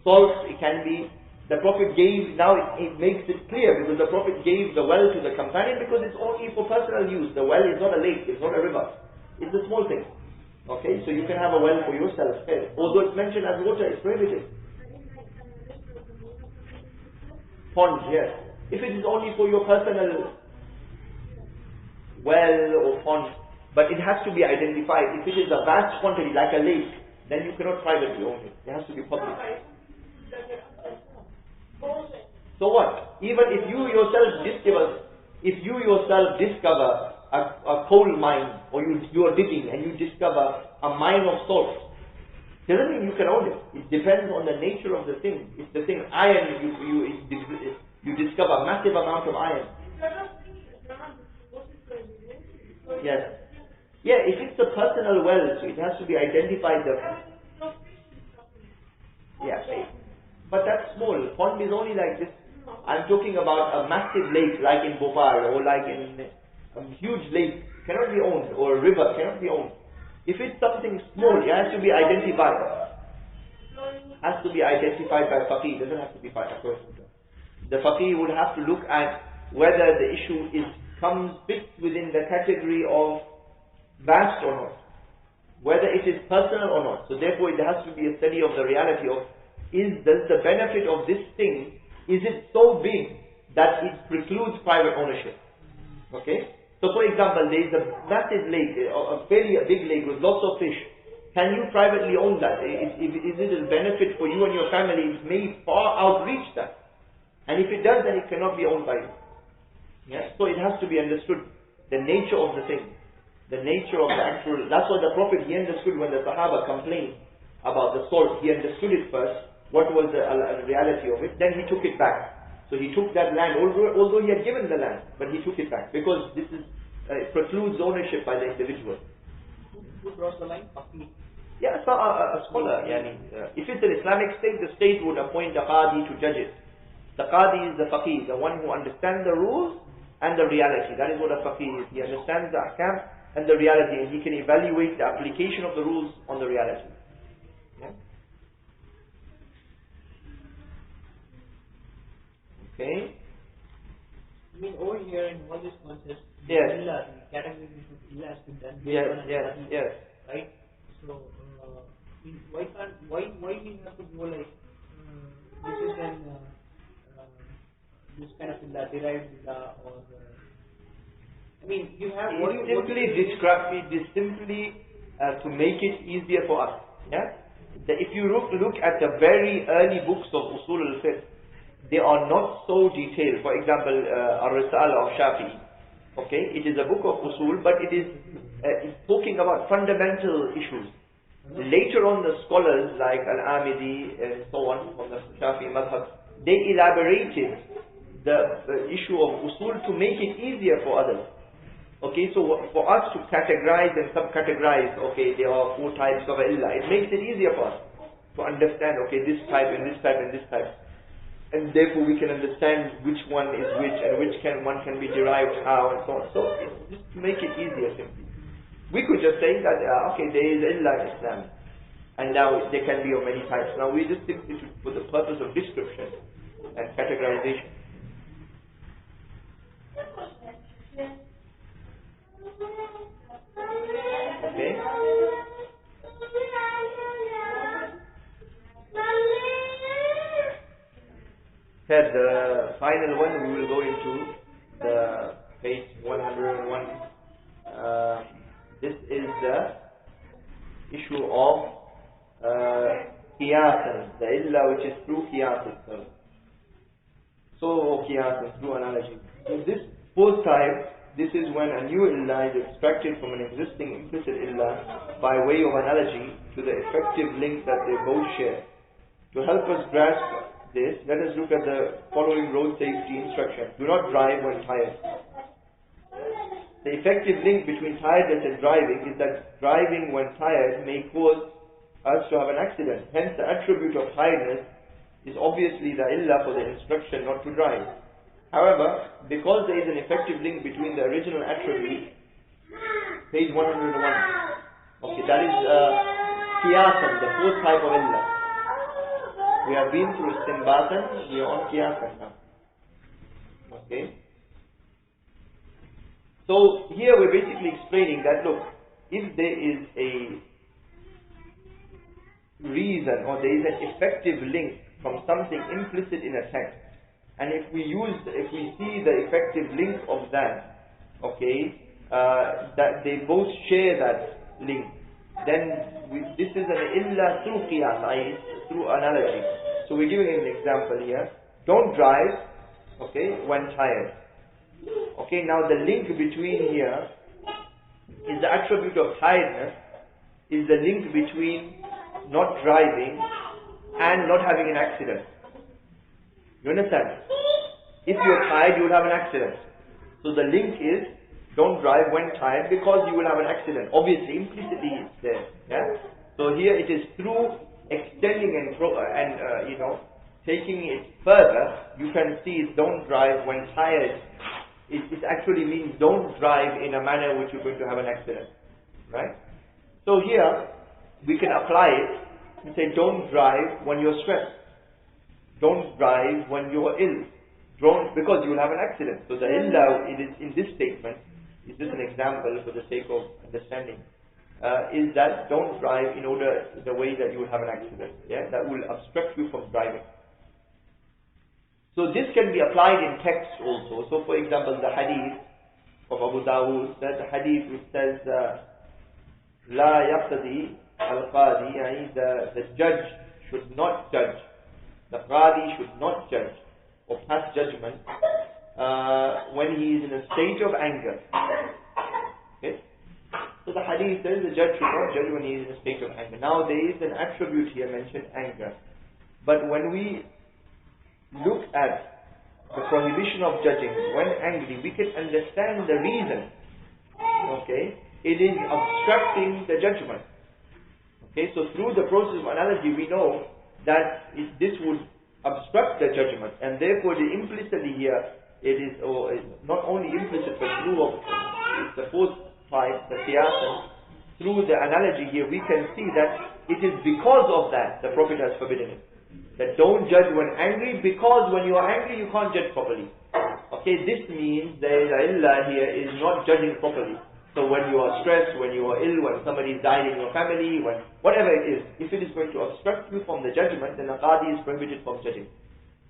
Salt, it can be, the Prophet gave, now it makes it clear, because the Prophet gave the well to the companion, because it's only for personal use. The well is not a lake, it's not a river, it's a small thing. So you can have a well for yourself. Although it's mentioned as water, it's prohibited. Pond, yes. If it is only for your personal well or pond, but it has to be identified. If it is a vast quantity like a lake, then you cannot privately own it. It has to be public. So what? Even if you yourself discover a coal mine, or you are digging and you discover a mine of salt, doesn't mean you can own it. It depends on the nature of the thing. If the thing iron, you discover a massive amount of iron. Yes. Yeah, if it's a personal well, so it has to be identified. Yeah, but that's small. Pond is only like this. I'm talking about a massive lake like in Bhopal, or like in a huge lake, cannot be owned, or a river cannot be owned. If it's something small, it has to be identified. Has to be identified by faqih. It doesn't have to be by a person. The faqih would have to look at whether the issue fits within the category of vast or not, whether it is personal or not. So therefore, there has to be a study of the reality of does the benefit of this thing, is it so big that it precludes private ownership? Okay. So for example, there is a massive lake, a fairly big lake with lots of fish. Can you privately own that? Is it a benefit for you and your family? It may far outreach that. And if it does, then it cannot be owned by you. Yeah? So it has to be understood, the nature of the thing. The nature of the actual, that's what the Prophet, he understood when the Sahaba complained about the salt. He understood it first, what was the reality of it, then he took it back. So he took that land, although he had given the land, but he took it back, because this is, it precludes ownership by the individual. Who draws the line? Yeah, so a scholar. If it's an Islamic state, the state would appoint a qadi to judge it. The qadi is the faqih, the one who understands the rules and the reality. That is what a faqih is. He understands the ahkam and the reality, and he can evaluate the application of the rules on the reality. Yeah? Okay. I mean, over here in all these concepts, yes. Illa, the categorization of Illa has been done. Yes. Right? So, why we have to go like, this is an, this kind of Illa, derived Illa, or, I mean, you have what simply describe it simply to make it easier for us. Yeah? If you look at the very early books of Usul-ul-Fiqh, they are not so detailed. For example, Ar-Risala of Shafi'i. Okay, it is a book of Usul, but it is talking about fundamental issues. Later on, the scholars like Al-Amidi and so on, from the Shafi'i madhab, they elaborated the issue of Usul to make it easier for others. Okay, so for us to categorize and subcategorize, okay, there are 4 types of Illa, it makes it easier for us to understand, okay, this type and this type and this type. And therefore we can understand which one is which, and one can be derived how, and so on. So just to make it easier simply. We could just say that, okay, there is Illa in Islam, and now there can be of many types. Now we just simply for the purpose of description and categorization. Okay. Said the final one, we will go into the page 101. This is the issue of Qiyas, the Illa which is through Qiyas itself. So Qiyas, through analogy. So this fourth type, this is when a new Illa is extracted from an existing implicit Illa by way of analogy to the effective link that they both share. To help us grasp this, let us look at the following road safety instructions. Do not drive when tired. The effective link between tiredness and driving is that driving when tired may cause us to have an accident. Hence, the attribute of tiredness is obviously the Illa for the instruction not to drive. However, because there is an effective link between the original attribute, page 101. Okay, that is Qiyasan, the fourth type of Illa. We have been through Istinbatan, we are on Qiyasan now. Okay. So here we're basically explaining that, look, if there is a reason or there is an effective link from something implicit in a text, and if we see the effective link of that, okay, that they both share that link, then this is an illa through qiyas, through analogy. So we're giving an example here. don't drive, okay, when tired. Okay, now the link between here is the attribute of tiredness, is the link between not driving and not having an accident. You understand? If you're tired, you will have an accident. So the link is, don't drive when tired because you will have an accident. Obviously, implicitly it's there. Yeah? So here it is through extending and taking it further, you can see it, don't drive when tired. It actually means don't drive in a manner which you're going to have an accident. Right? So here, we can apply it and say don't drive when you're stressed. Don't drive when you're ill. Don't, because you will have an accident. So the illa, it is in this statement, is just an example for the sake of understanding, is that don't drive in the way that you will have an accident. Yeah, that will obstruct you from driving. So this can be applied in text also. So for example, the hadith of Abu Dawud, that the hadith which says, La yaqtadi al-qadi, the judge should not judge. The qadi should not judge or pass judgment when he is in a state of anger. Okay? So the hadith says the judge should not judge when he is in a state of anger. Now there is an attribute here mentioned, anger. But when we look at the prohibition of judging when angry, we can understand the reason. Okay? It is obstructing the judgment. Okay? So through the process of analogy, we know that this would obstruct the judgment, and therefore implicitly here it is, not only implicit but through the fourth type, the qiyas, through the analogy here we can see that it is because of that the Prophet has forbidden it. That don't judge when angry, because when you are angry you can't judge properly. Okay, this means the illah here is not judging properly. So when you are stressed, when you are ill, when somebody died in your family, when whatever it is, if it is going to obstruct you from the judgment, then a qadi is prohibited from judging.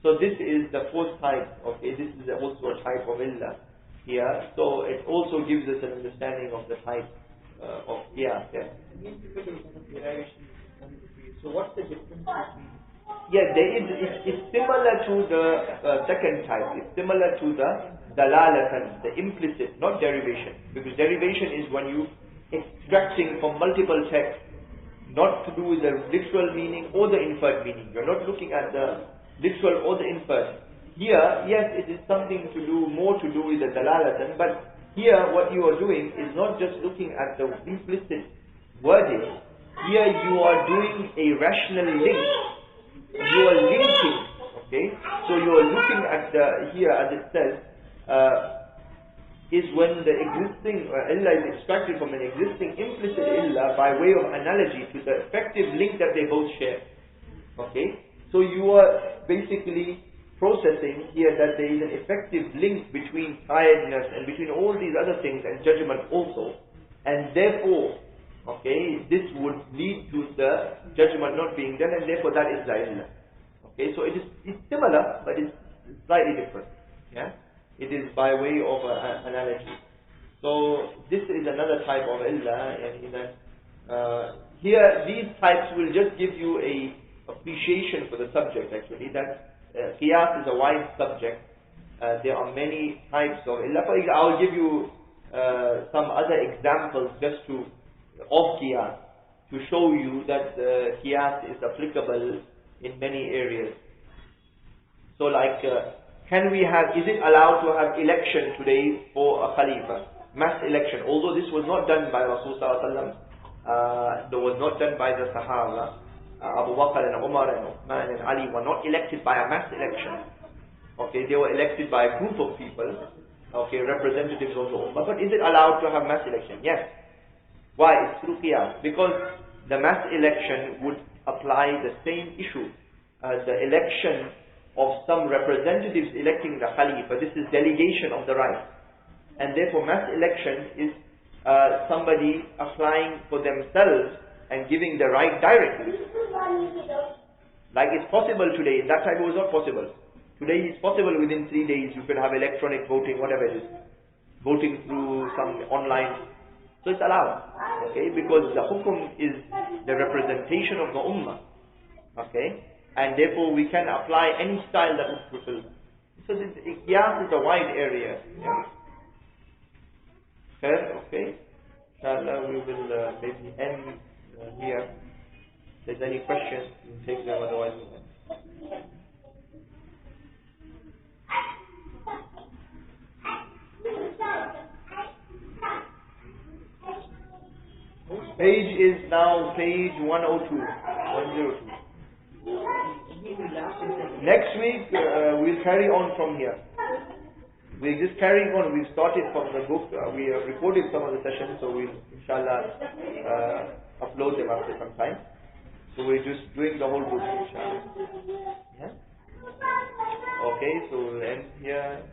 So this is the fourth type. Okay, this is also a type of illah here. So it also gives us an understanding of the type of qiyas. Yeah. So what's the difference between? Yeah, it's similar to the second type. It's similar to the dalalatan, the implicit, not derivation. Because derivation is when you extracting from multiple texts, not to do with the literal meaning or the inferred meaning. You're not looking at the literal or the inferred. Here, yes, it is something more to do with the dalalatan, but here what you are doing is not just looking at the implicit wording. Here you are doing a rational link. You are linking, okay? So you are looking at here as it says, is when the existing illah is extracted from an existing implicit illah by way of analogy to the effective link that they both share. Okay? So you are basically processing here that there is an effective link between tiredness and between all these other things and judgment also. And therefore, okay, this would lead to the judgment not being done, and therefore that is the illah. Okay, so it's similar, but it's slightly different. Yeah, it is by way of analogy. So this is another type of illah, and in that here these types will just give you a appreciation for the subject. Actually, that qiyas is a wide subject. There are many types of illah. For example, I'll give you some other examples just of qiyas to show you that qiyas is applicable in many areas. So like, is it allowed to have election today for a Khalifa? Mass election. Although this was not done by Rasulullah, it was not done by the Sahaba. Abu Bakr and Umar and Uthman and Ali were not elected by a mass election. Okay, they were elected by a group of people. Okay, representatives of the Ummah. But is it allowed to have mass election? Yes. Why? It's through qiyas. Because the mass election would apply the same issue. The election of some representatives electing the Khalifa. This is delegation of the right. And therefore mass election is somebody applying for themselves and giving the right directly. Like it's possible today. That time it was not possible. Today it's possible within 3 days you can have electronic voting, whatever it is. Voting through some online. So it's allowed. Okay, because the hukum is the representation of the ummah. Okay, and therefore we can apply any style that would fulfill that. So this Qiyas is a wide area. Yeah. Fair, okay. Inshallah, we will maybe end here. If there's any questions, we'll take them, otherwise we'll end. Page is now page 102. 102. Next week, we'll carry on from here. We're just carrying on. We've started from the book. We have recorded some of the sessions, so we'll, inshallah, upload them after some time. So we're just doing the whole book, inshallah. Yeah? Okay, so we'll end here.